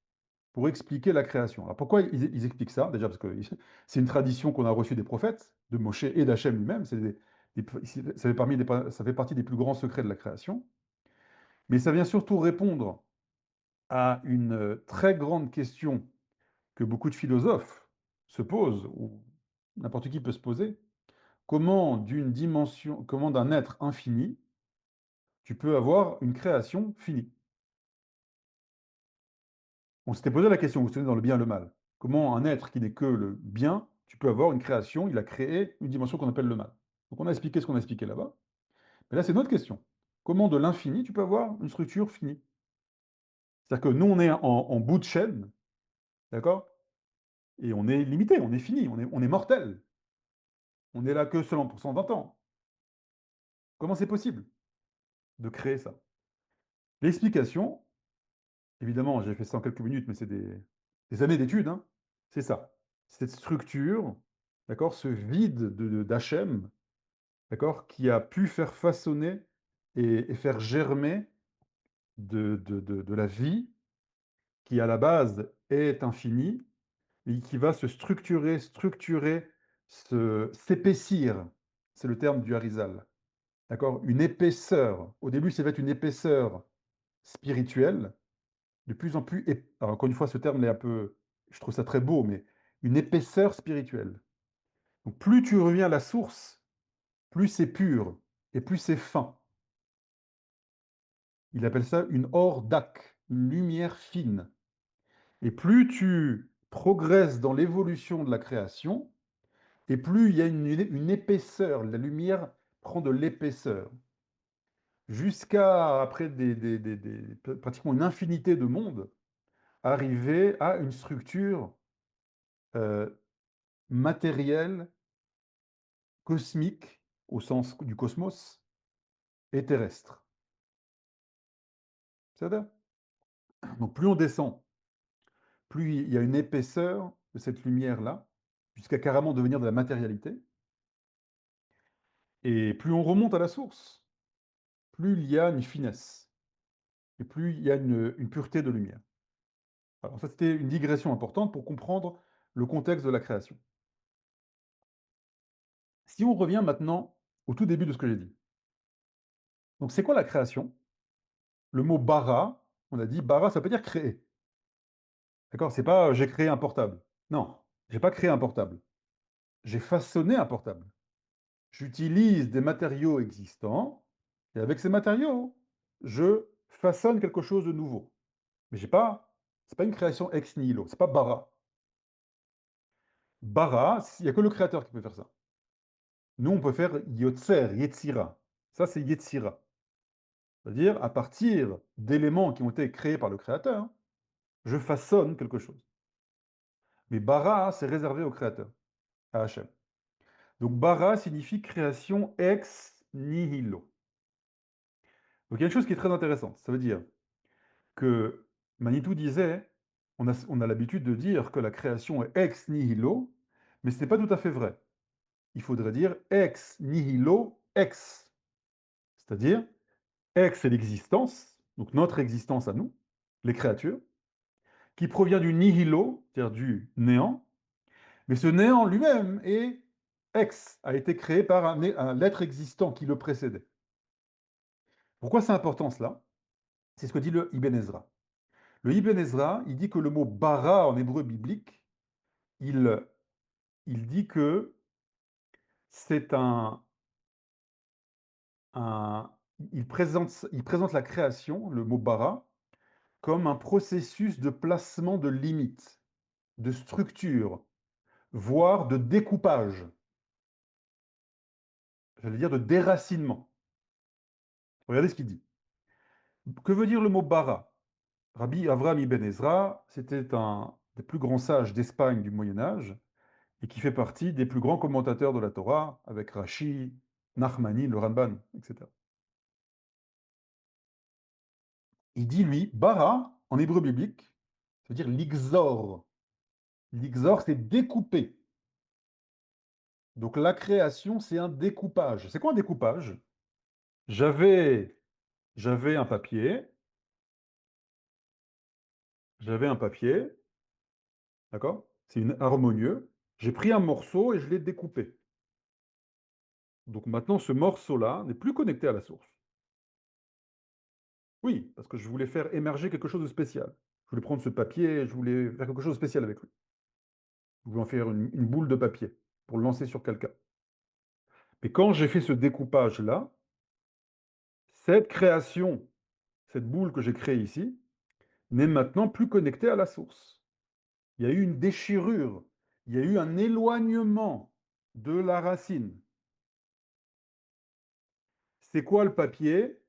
pour expliquer la création. Alors pourquoi ils expliquent ça? Déjà parce que c'est une tradition qu'on a reçue des prophètes, de Moshe et d'Hachem lui-même. Ça fait partie des plus grands secrets de la création. Mais ça vient surtout répondre à une très grande question que beaucoup de philosophes se posent, ou n'importe qui peut se poser. Comment d'un être infini, tu peux avoir une création finie? On s'était posé la question, vous vous souvenez, dans le bien et le mal. Comment un être qui n'est que le bien, tu peux avoir une création, il a créé une dimension qu'on appelle le mal. Donc on a expliqué ce qu'on a expliqué là-bas. Mais là, c'est une autre question. Comment de l'infini, tu peux avoir une structure finie? C'est-à-dire que nous, on est en bout de chaîne, d'accord? Et on est limité, on est fini, on est mortel. On est là que seulement pour 120 ans. Comment c'est possible de créer ça? L'explication, évidemment, j'ai fait ça en quelques minutes, mais c'est des années d'études, hein, c'est ça. Cette structure, d'accord, ce vide d'Hachem, d'accord, qui a pu faire façonner et faire germer de la vie, qui à la base est infinie, et qui va se structurer, s'épaissir, c'est le terme du Harizal, d'accord, une épaisseur. Au début, ça va être une épaisseur spirituelle, de plus en plus, alors encore une fois, ce terme est un peu, je trouve ça très beau, mais une épaisseur spirituelle. Donc plus tu reviens à la source, plus c'est pur et plus c'est fin. Il appelle ça une or dak, une lumière fine. Et plus tu progresses dans l'évolution de la création, et plus il y a une épaisseur, la lumière prend de l'épaisseur. Jusqu'à, après pratiquement une infinité de mondes, arriver à une structure euh, matérielle, cosmique, au sens du cosmos, et terrestre. C'est-à-dire, donc plus on descend, plus il y a une épaisseur de cette lumière-là, jusqu'à carrément devenir de la matérialité. Et plus on remonte à la source, plus il y a une finesse et plus il y a une pureté de lumière. Alors ça, c'était une digression importante pour comprendre le contexte de la création. Si on revient maintenant au tout début de ce que j'ai dit. Donc c'est quoi la création? Le mot bara, on a dit bara, ça veut dire créer. D'accord? C'est pas j'ai créé un portable. Non, j'ai pas créé un portable. J'ai façonné un portable. J'utilise des matériaux existants et avec ces matériaux, je façonne quelque chose de nouveau. Mais j'ai pas c'est pas une création ex nihilo, c'est pas bara. Bara, il y a que le créateur qui peut faire ça. Nous, on peut faire yotzer, yetzira. Ça, c'est yetzira. C'est-à-dire, à partir d'éléments qui ont été créés par le créateur, je façonne quelque chose. Mais bara, c'est réservé au créateur, à Hachem. Donc bara signifie création ex nihilo. Donc il y a une chose qui est très intéressante. Ça veut dire que Manitou disait, on a l'habitude de dire que la création est ex nihilo, mais ce n'est pas tout à fait vrai. Il faudrait dire ex nihilo ex. C'est-à-dire, ex c'est l'existence, donc notre existence à nous, les créatures, qui provient du nihilo, c'est-à-dire du néant, mais ce néant lui-même est ex, a été créé par un être existant qui le précédait. Pourquoi c'est important cela? C'est ce que dit le Ibn Ezra. Le Ibn Ezra, il dit que le mot bara en hébreu biblique, il, il dit que c'est un- il présente la création, le mot bara, comme un processus de placement de limites, de structure, voire de découpage, j'allais dire de déracinement. Regardez ce qu'il dit. Que veut dire le mot bara? Rabbi Avraham Ibn Ezra, c'était un des plus grands sages d'Espagne du Moyen Âge et qui fait partie des plus grands commentateurs de la Torah, avec Rashi, Nachmani, le Ramban, etc. Il dit, lui, bara, en hébreu biblique, ça veut dire l'ixor. L'ixor, c'est découper. Donc la création, c'est un découpage. C'est quoi un découpage? J'avais j'avais un papier, j'avais un papier, d'accord? C'est une harmonieux. J'ai pris un morceau et je l'ai découpé. Donc maintenant, ce morceau-là n'est plus connecté à la source. Oui, parce que je voulais faire émerger quelque chose de spécial. Je voulais prendre ce papier, je voulais faire quelque chose de spécial avec lui. Je voulais en faire une boule de papier pour le lancer sur quelqu'un. Mais quand j'ai fait ce découpage-là, cette création, cette boule que j'ai créée ici, n'est maintenant plus connectée à la source. Il y a eu une déchirure, il y a eu un éloignement de la racine. C'est quoi le papier?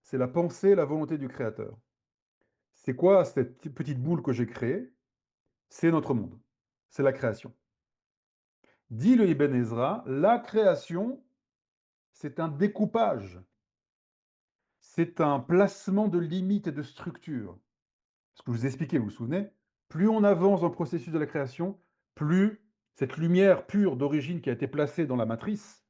C'est la pensée, la volonté du Créateur. C'est quoi cette petite boule que j'ai créée? C'est notre monde. C'est la création. Dit le Ibn Ezra, la création, c'est un découpage. C'est un placement de limites et de structures. Ce que je vous ai expliqué, vous vous souvenez? Plus on avance dans le processus de la création, plus cette lumière pure d'origine qui a été placée dans la matrice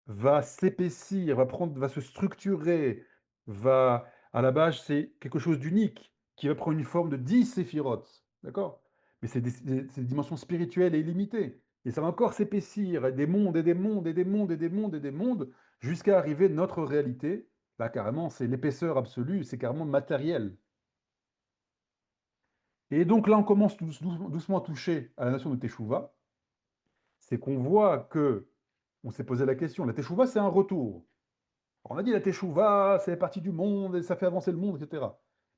va s'épaissir, va se structurer, va, à la base, c'est quelque chose d'unique qui va prendre une forme de 10 séphirotes, d'accord? Mais c'est des dimensions spirituelles et illimitées. Et ça va encore s'épaissir, et des mondes, et des mondes, et des mondes, et des mondes, et des mondes, jusqu'à arriver à notre réalité. Là, carrément, c'est l'épaisseur absolue, c'est carrément matériel. Et donc là, on commence doucement à toucher à la notion de Teshuvah. C'est qu'on voit que, on s'est posé la question, la Teshuvah, c'est un retour. On a dit la Teshuvah, c'est partie du monde, et ça fait avancer le monde, etc.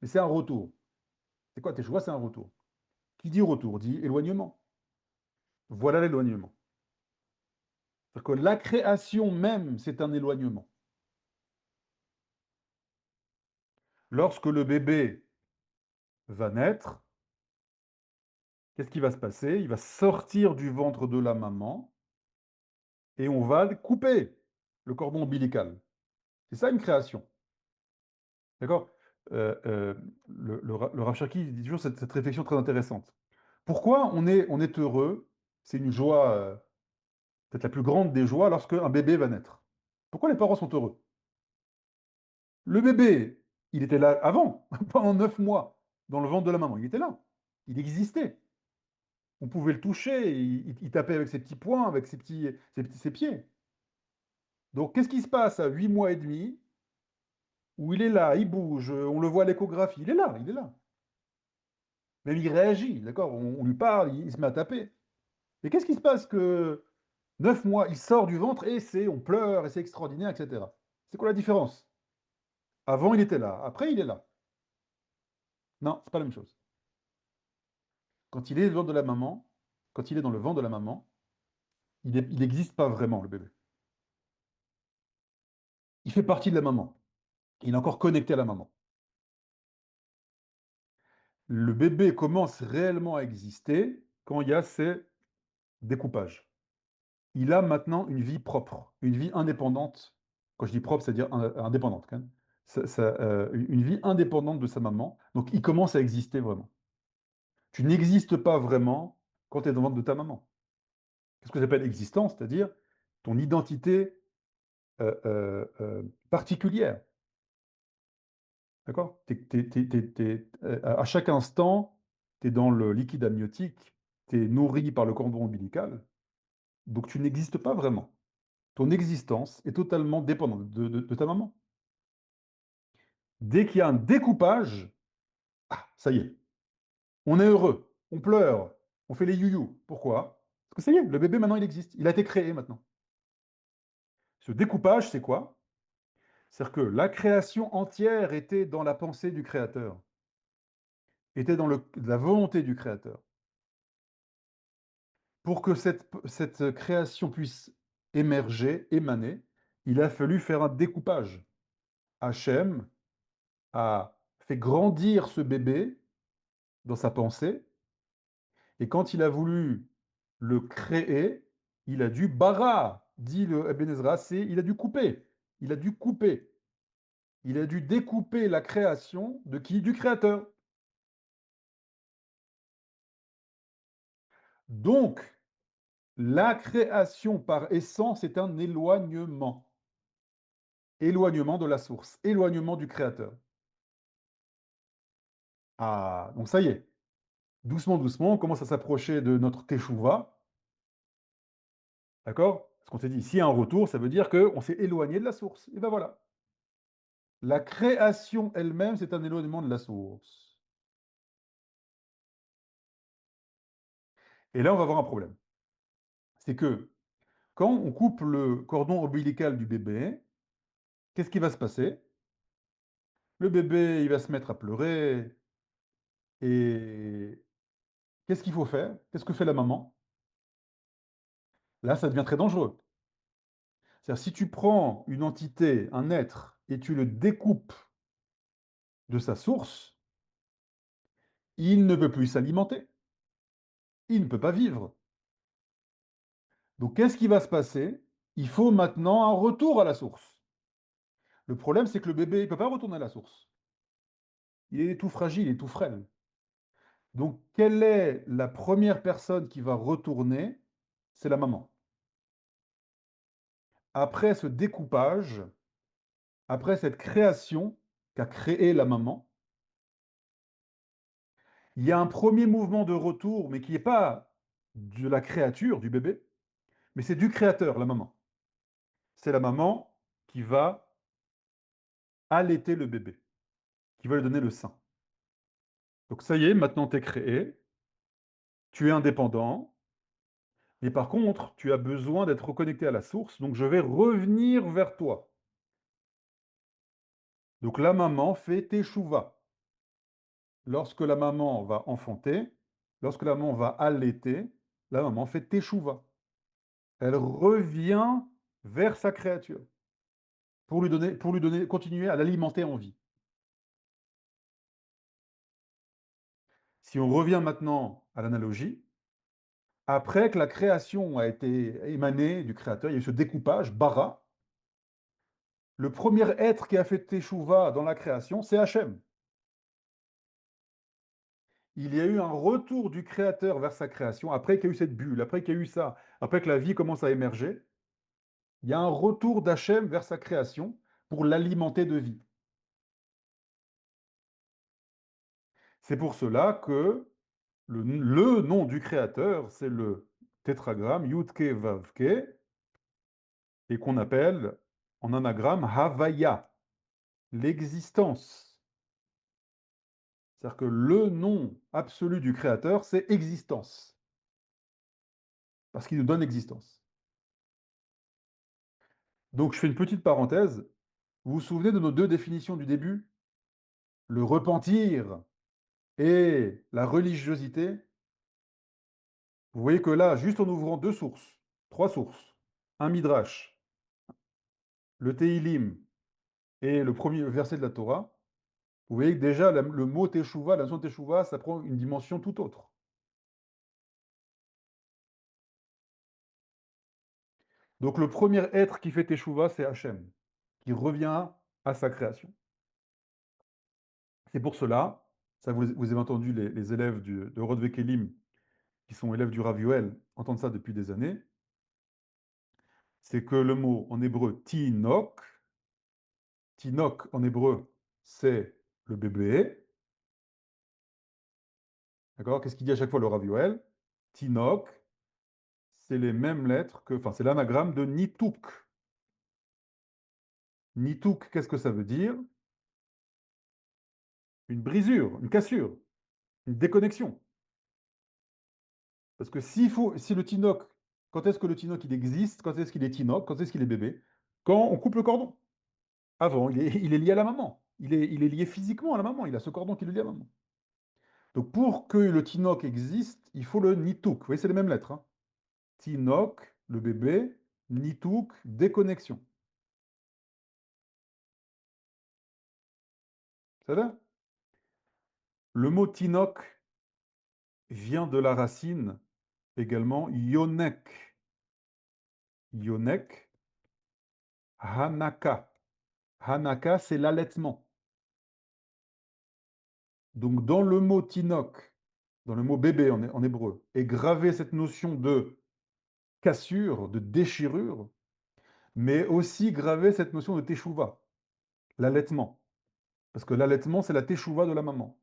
Mais c'est un retour. C'est quoi Teshuvah? C'est un retour. Qui dit retour dit éloignement. Voilà l'éloignement. C'est-à-dire que la création même, c'est un éloignement. Lorsque le bébé va naître, qu'est-ce qui va se passer? Il va sortir du ventre de la maman et on va couper le cordon ombilical. C'est ça une création, d'accord? Le Rav Cherki dit toujours cette réflexion très intéressante. Pourquoi on est heureux? C'est une joie, peut-être la plus grande des joies lorsque un bébé va naître. Pourquoi les parents sont heureux? Le bébé, il était là avant, pendant 9 mois, dans le ventre de la maman, il était là. Il existait. On pouvait le toucher, il tapait avec ses petits poings, avec ses pieds. Donc qu'est-ce qui se passe à 8 mois et demi, où il est là, il bouge, on le voit à l'échographie, il est là, il est là. Même il réagit, d'accord? On lui parle, il se met à taper. Et qu'est-ce qui se passe que 9 mois, il sort du ventre et on pleure et c'est extraordinaire, etc. C'est quoi la différence? Avant, il était là, après, il est là. Non, c'est pas la même chose. Quand il est dans le ventre de la maman, quand il est dans le ventre de la maman, il n'existe pas vraiment, le bébé. Il fait partie de la maman. Il est encore connecté à la maman. Le bébé commence réellement à exister quand il y a ces découpages. Il a maintenant une vie propre, une vie indépendante. Quand je dis propre, c'est-à-dire indépendante, quand même. Une vie indépendante de sa maman. Donc, il commence à exister vraiment. Tu n'existes pas vraiment quand tu es dans le ventre de ta maman. Qu'est-ce que j'appelle existence? C'est-à-dire ton identité particulière. D'accord? À chaque instant, tu es dans le liquide amniotique, tu es nourri par le cordon ombilical, donc tu n'existes pas vraiment. Ton existence est totalement dépendante de ta maman. Dès qu'il y a un découpage, ah, ça y est, on est heureux, on pleure, on fait les youyou. Pourquoi? Parce que ça y est, le bébé maintenant il existe, il a été créé maintenant. Ce découpage, c'est quoi? C'est-à-dire que la création entière était dans la pensée du créateur, était dans la volonté du créateur. Pour que cette création puisse émerger, émaner, il a fallu faire un découpage. Hachem a fait grandir ce bébé dans sa pensée, et quand il a voulu le créer, il a dû bara, dit le Ibn Ezra, il a dû couper. Il a dû couper. Il a dû découper la création de qui? Du créateur. Donc, la création par essence est un éloignement. Éloignement de la source, éloignement du créateur. Ah, donc ça y est, doucement, doucement, on commence à s'approcher de notre teshuva, d'accord? Parce qu'on s'est dit, s'il y a un retour, ça veut dire qu'on s'est éloigné de la source. Et ben voilà. La création elle-même, c'est un éloignement de la source. Et là, on va avoir un problème. C'est que quand on coupe le cordon ombilical du bébé, qu'est-ce qui va se passer? Le bébé, il va se mettre à pleurer. Et qu'est-ce qu'il faut faire? Qu'est-ce que fait la maman? Là, ça devient très dangereux. C'est-à-dire, si tu prends une entité, un être, et tu le découpes de sa source, il ne peut plus s'alimenter. Il ne peut pas vivre. Donc, qu'est-ce qui va se passer? Il faut maintenant un retour à la source. Le problème, c'est que le bébé, il ne peut pas retourner à la source. Il est tout fragile, il est tout frêle. Donc, quelle est la première personne qui va retourner? C'est la maman. Après ce découpage, après cette création qu'a créée la maman, il y a un premier mouvement de retour, mais qui n'est pas de la créature, du bébé, mais c'est du créateur, la maman. C'est la maman qui va allaiter le bébé, qui va lui donner le sein. Donc ça y est, maintenant tu es créé, tu es indépendant, mais par contre, tu as besoin d'être reconnecté à la source, donc je vais revenir vers toi. Donc la maman fait teshuva. Lorsque la maman va enfanter, lorsque la maman va allaiter, la maman fait teshuva. Elle revient vers sa créature pour lui donner, continuer à l'alimenter en vie. Si on revient maintenant à l'analogie, après que la création a été émanée du créateur, il y a eu ce découpage, bara, Le premier être qui a fait Teshuvah dans la création, c'est Hachem. Il y a eu un retour du créateur vers sa création, après qu'il y a eu cette bulle, après qu'il y a eu ça, après que la vie commence à émerger, il y a un retour d'Hachem vers sa création pour l'alimenter de vie. C'est pour cela que le nom du créateur, c'est le tétragramme Yudke Vavke, et qu'on appelle en anagramme Havaya, l'existence. C'est-à-dire que le nom absolu du créateur, c'est existence, parce qu'il nous donne existence. Donc je fais une petite parenthèse. Vous vous souvenez de nos deux définitions du début? Le repentir et la religiosité. Vous voyez que là, juste en ouvrant deux sources, trois sources, un midrash, le Teilim et le premier verset de la Torah, vous voyez que déjà le mot Teshuvah, la notion de Teshuvah, ça prend une dimension tout autre. Donc le premier être qui fait Teshuvah, c'est Hachem, qui revient à sa création. C'est pour cela, ça vous avez entendu les élèves de Rodve Kelim, qui sont élèves du Rav Yoel, entendent ça depuis des années, c'est que le mot en hébreu tinok, tinok en hébreu, c'est le bébé. D'accord? Qu'est-ce qu'il dit à chaque fois le Rav Yoel? Tinok, c'est les mêmes lettres que, enfin, c'est l'anagramme de nitouk. Nitouk, qu'est-ce que ça veut dire? Une brisure, une cassure, une déconnexion. Parce que si le tinok, quand est-ce que le tinok il existe? Quand est-ce qu'il est tinok? Quand est-ce qu'il est bébé? Quand on coupe le cordon. Avant, il est lié à la maman. Il est lié physiquement à la maman. Il a ce cordon qui le lie à la maman. Donc pour que le tinok existe, il faut le nitouk. Vous voyez, c'est les mêmes lettres, hein. Tinok, le bébé, nitouk, déconnexion. Ça va? Le mot tinok vient de la racine également yonek. Yonek, hanaka. Hanaka, c'est l'allaitement. Donc dans le mot tinok, dans le mot bébé en hébreu, est gravée cette notion de cassure, de déchirure, mais aussi gravée cette notion de teshuva, l'allaitement. Parce que l'allaitement, c'est la teshuva de la maman.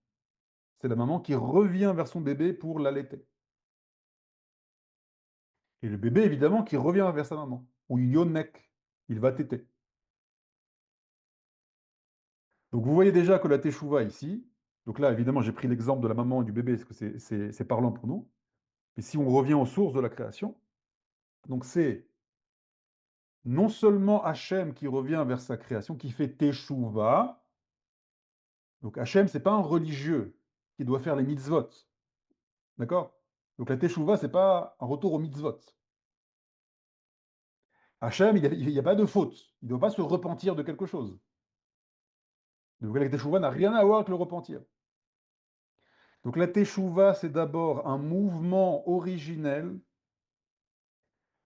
C'est la maman qui revient vers son bébé pour l'allaiter. Et le bébé, évidemment, qui revient vers sa maman. Ou yonek, il va téter. Donc vous voyez déjà que la teshuva ici, donc là, évidemment, j'ai pris l'exemple de la maman et du bébé, parce que c'est parlant pour nous. Mais si on revient aux sources de la création, donc c'est non seulement Hachem qui revient vers sa création, qui fait teshuva. Donc Hachem, c'est pas un religieux qui doit faire les mitzvot. D'accord? Donc la teshuva, c'est pas un retour aux mitzvot. Hachem, il n'y a pas de faute. Il ne doit pas se repentir de quelque chose. Donc la teshuva n'a rien à voir avec le repentir. Donc la teshuva, c'est d'abord un mouvement originel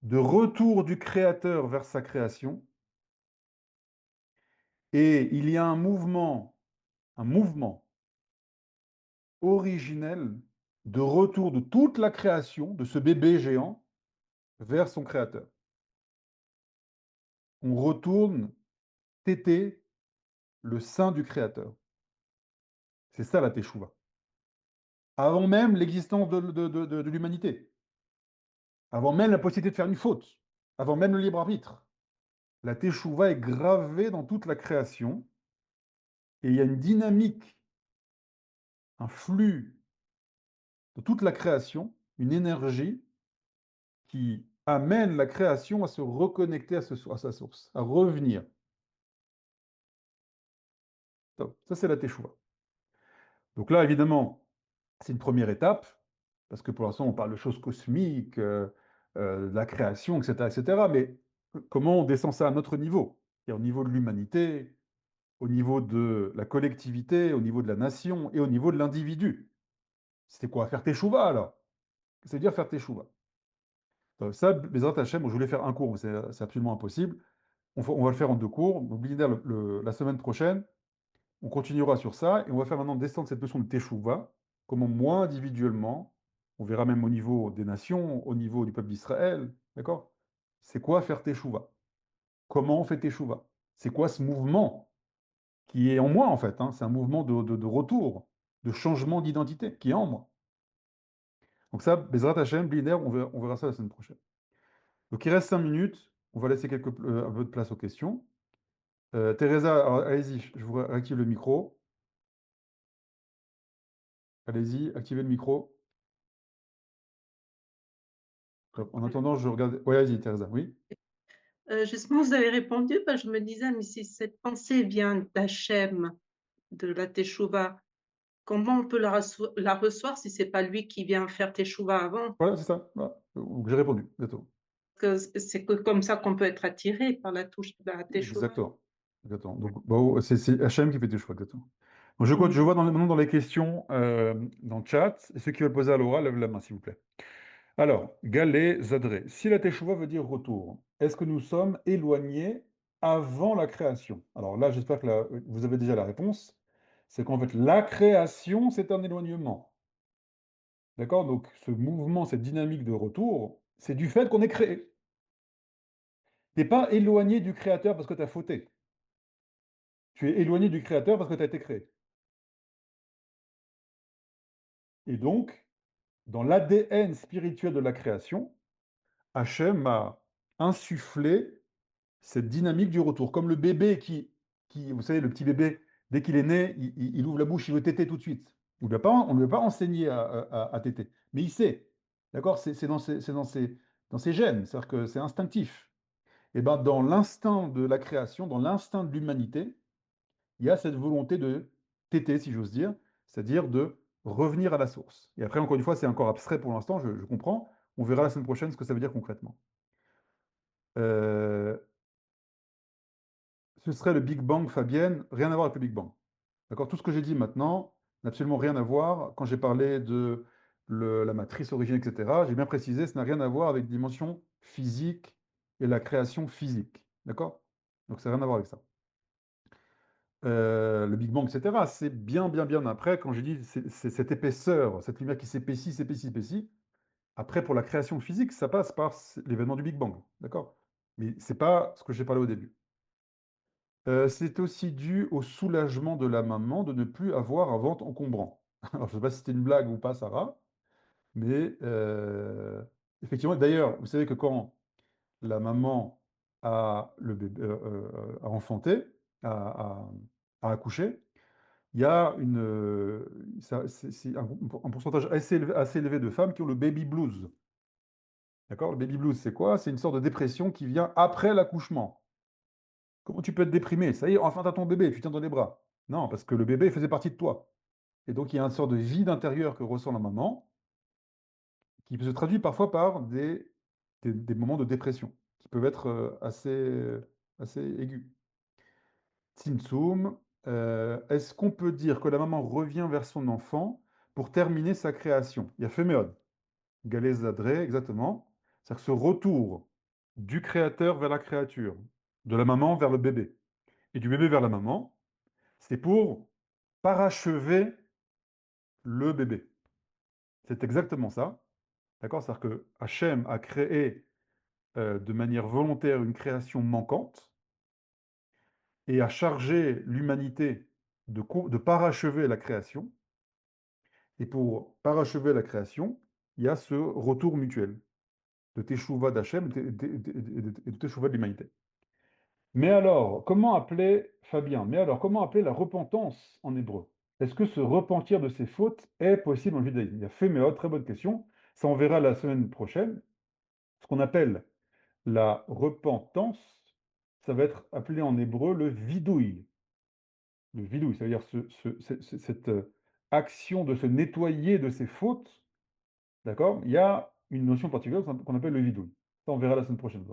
de retour du créateur vers sa création. Et il y a un mouvement originel de retour de toute la création, de ce bébé géant, vers son créateur. On retourne téter le sein du créateur. C'est ça la teshuva. Avant même l'existence de l'humanité, avant même la possibilité de faire une faute, avant même le libre arbitre. La teshuva est gravée dans toute la création et il y a une dynamique, un flux de toute la création, une énergie qui amène la création à se reconnecter à sa source, à revenir. Ça, c'est la teshuva. Donc là, évidemment, c'est une première étape, parce que pour l'instant, on parle de choses cosmiques, de la création, etc., etc. Mais comment on descend ça à notre niveau? Et au niveau de l'humanité, au niveau de la collectivité, au niveau de la nation et au niveau de l'individu. C'était quoi? Faire teshuva alors? C'est-à-dire faire teshuva. Ça, Bezrat Hachem, je voulais faire un cours, mais c'est absolument impossible. on va le faire en 2 cours. Donc Blinder, la semaine prochaine, on continuera sur ça et on va faire maintenant descendre cette notion de Teshuvah, comment moi, individuellement, on verra même au niveau des nations, au niveau du peuple d'Israël, d'accord? C'est quoi faire Teshuvah? Comment on fait Teshuvah? C'est quoi ce mouvement qui est en moi, en fait, hein? C'est un mouvement de retour, de changement d'identité qui est en moi. Donc ça, Bezrat Hashem, Blinder, on verra ça la semaine prochaine. Donc il reste 5 minutes, on va laisser un peu de place aux questions. Teresa, alors, allez-y, je vous réactive le micro. Allez-y, activez le micro. Top. En attendant, je regarde. Oui, vas-y, Teresa, oui. Justement, vous avez répondu, bah, je me disais, mais si cette pensée vient d'Hachem, de la Teshuvah, comment on peut la recevoir si c'est pas lui qui vient faire Teshuvah avant? Voilà, c'est ça. Voilà. J'ai répondu, bientôt. C'est que comme ça qu'on peut être attiré par la Teshuvah. Exactement. Exactement. Donc, bon, c'est HM qui fait tes choix, exactement. Bon, je Mhm. vois maintenant dans les questions dans le chat, et ceux qui veulent poser à Laura, lèvent la main, s'il vous plaît. Alors, Galet Zadré. Si la Teshuvah veut dire retour, est-ce que nous sommes éloignés avant la création? Alors là, j'espère que vous avez déjà la réponse. C'est qu'en fait, la création, c'est un éloignement. D'accord? Donc, ce mouvement, cette dynamique de retour, c'est du fait qu'on est créé. Tu n'es pas éloigné du Créateur parce que tu as fauté. Tu es éloigné du Créateur parce que tu as été créé. Et donc, dans l'ADN spirituel de la création, Hachem a insufflé cette dynamique du retour. Comme le bébé vous savez, le petit bébé, dès qu'il est né, il ouvre la bouche, il veut téter tout de suite. On ne lui a pas enseigné à téter, mais il sait. D'accord? Dans ses gènes, c'est-à-dire que c'est instinctif. Et ben, dans l'instinct de la création, dans l'instinct de l'humanité, il y a cette volonté de téter, si j'ose dire, c'est-à-dire de revenir à la source. Et après, encore une fois, c'est encore abstrait pour l'instant, je comprends. On verra la semaine prochaine ce que ça veut dire concrètement. Euh, Ce serait le Big Bang, Fabienne, rien à voir avec le Big Bang. D'accord? Tout ce que j'ai dit maintenant n'a absolument rien à voir. Quand j'ai parlé de la matrice origine, etc., j'ai bien précisé, ça n'a rien à voir avec les dimensions physiques et la création physique. D'accord? Donc ça n'a rien à voir avec ça. Le Big Bang, etc., c'est bien, bien, bien après, quand j'ai dit c'est cette épaisseur, cette lumière qui s'épaissit, s'épaissit, s'épaissit. Après, pour la création physique, ça passe par l'événement du Big Bang. D'accord? Mais c'est pas ce que j'ai parlé au début. C'est aussi dû au soulagement de la maman de ne plus avoir un ventre encombrant. Alors, je ne sais pas si c'était une blague ou pas, Sarah, mais effectivement, d'ailleurs, vous savez que quand la maman a, le bébé, a enfanté, a, a- a accouché, il y a c'est un pourcentage assez élevé de femmes qui ont le baby blues. D'accord? Le baby blues, c'est quoi? C'est une sorte de dépression qui vient après l'accouchement. Comment tu peux être déprimé? Ça y est, enfin, tu as ton bébé, tu tiens dans les bras. Non, parce que le bébé faisait partie de toi. Et donc, il y a une sorte de vide intérieur que ressent la maman, qui se traduit parfois par des moments de dépression, qui peuvent être assez aigus. Tzimtzum, est-ce qu'on peut dire que la maman revient vers son enfant pour terminer sa création? Il y a Féméode, Galez Zadré, exactement. C'est-à-dire ce retour du créateur vers la créature, de la maman vers le bébé, et du bébé vers la maman, c'est pour parachever le bébé. C'est exactement ça. D'accord? C'est-à-dire que Hachem a créé de manière volontaire une création manquante et a chargé l'humanité de parachever la création. Et pour parachever la création, il y a ce retour mutuel de Teshuvah d'Hachem et de Teshuvah de l'humanité. Mais alors, comment appeler, Fabien, mais alors, comment appeler la repentance en hébreu? Est-ce que se repentir de ses fautes est possible en judaïsme? Il y a Féméot, très bonne question. Ça, on verra la semaine prochaine. Ce qu'on appelle la repentance, ça va être appelé en hébreu le vidouille. Le vidouille, c'est-à-dire cette action de se nettoyer de ses fautes, d'accord? Il y a une notion particulière qu'on appelle le vidouille. Ça, on verra la semaine prochaine.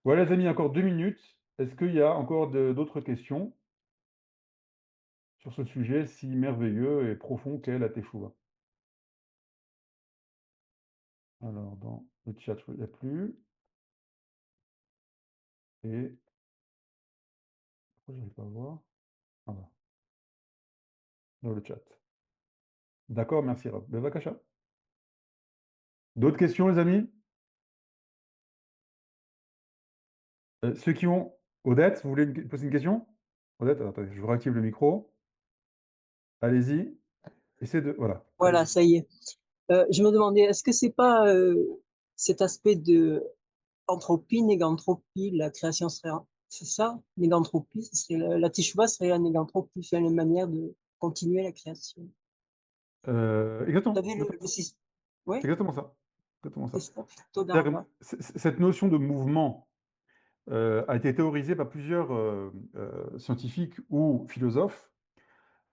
Voilà, les amis, encore 2 minutes. Est-ce qu'il y a encore d'autres questions sur ce sujet si merveilleux et profond qu'est la Teshuvah? Alors, dans le chat, il n'y a plus. Et pourquoi j'arrive pas à voir? Voilà, dans le chat. D'accord, merci Rob. Bevakasha. D'autres questions, les amis? Ceux qui ont Odette, vous voulez poser une question? Odette, alors, attendez, je vous réactive le micro. Allez-y. Essayez de voilà, Voilà, allez-y. ça y est. Je me demandais, est-ce que c'est pas cet aspect de entropie, négantropie, la création serait, c'est ça? Négantropie, ce serait la teshuva serait la négantropie, c'est une manière de continuer la création. Vous Exactement, avez exactement ça. ouais, C'est exactement ça. Exactement c'est ça. ça. Toda C'est-à-dire que Rabba. cette notion de mouvement a été théorisée par plusieurs scientifiques ou philosophes.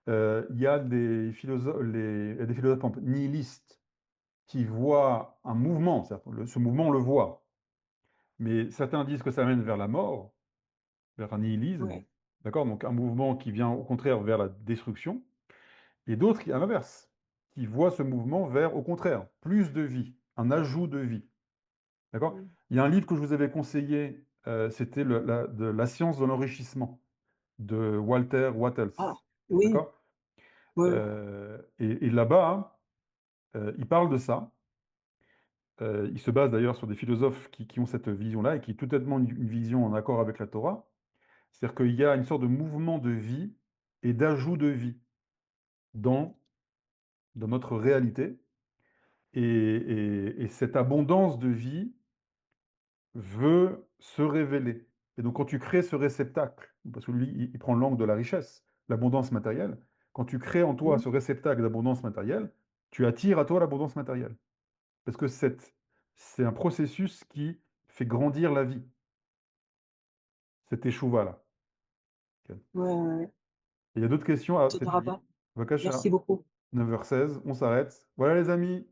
Il y a des philosophes, il y a des philosophes par exemple, nihilistes qui voient un mouvement, c'est-à-dire ce mouvement on le voit, mais certains disent que ça mène vers la mort, vers un nihilisme, Ouais. d'accord? Donc un mouvement qui vient au contraire vers la destruction, et d'autres qui, à l'inverse, qui voient ce mouvement vers, au contraire, plus de vie, un ajout de vie, d'accord? Mm. Il y a un livre que je vous avais conseillé, c'était de La science de l'enrichissement de Walter Wattels, Ah, oui, d'accord? oui, Et là-bas, il parle de ça. Il se base d'ailleurs sur des philosophes qui ont cette vision-là et qui est totalement une vision en accord avec la Torah. C'est-à-dire qu'il y a une sorte de mouvement de vie et d'ajout de vie dans, dans notre réalité. Et cette abondance de vie veut se révéler. Et donc quand tu crées ce réceptacle, parce que lui, il prend l'angle de la richesse, l'abondance matérielle, quand tu crées en toi mm, ce réceptacle d'abondance matérielle, tu attires à toi l'abondance matérielle. Parce que c'est un processus qui fait grandir la vie. Cet échouva-là. Ok. ouais, ouais, ouais. Il y a d'autres questions? Ah, c'est Toda fini. Rabba. Merci Vakasha, beaucoup. 9h16, on s'arrête. Voilà les amis,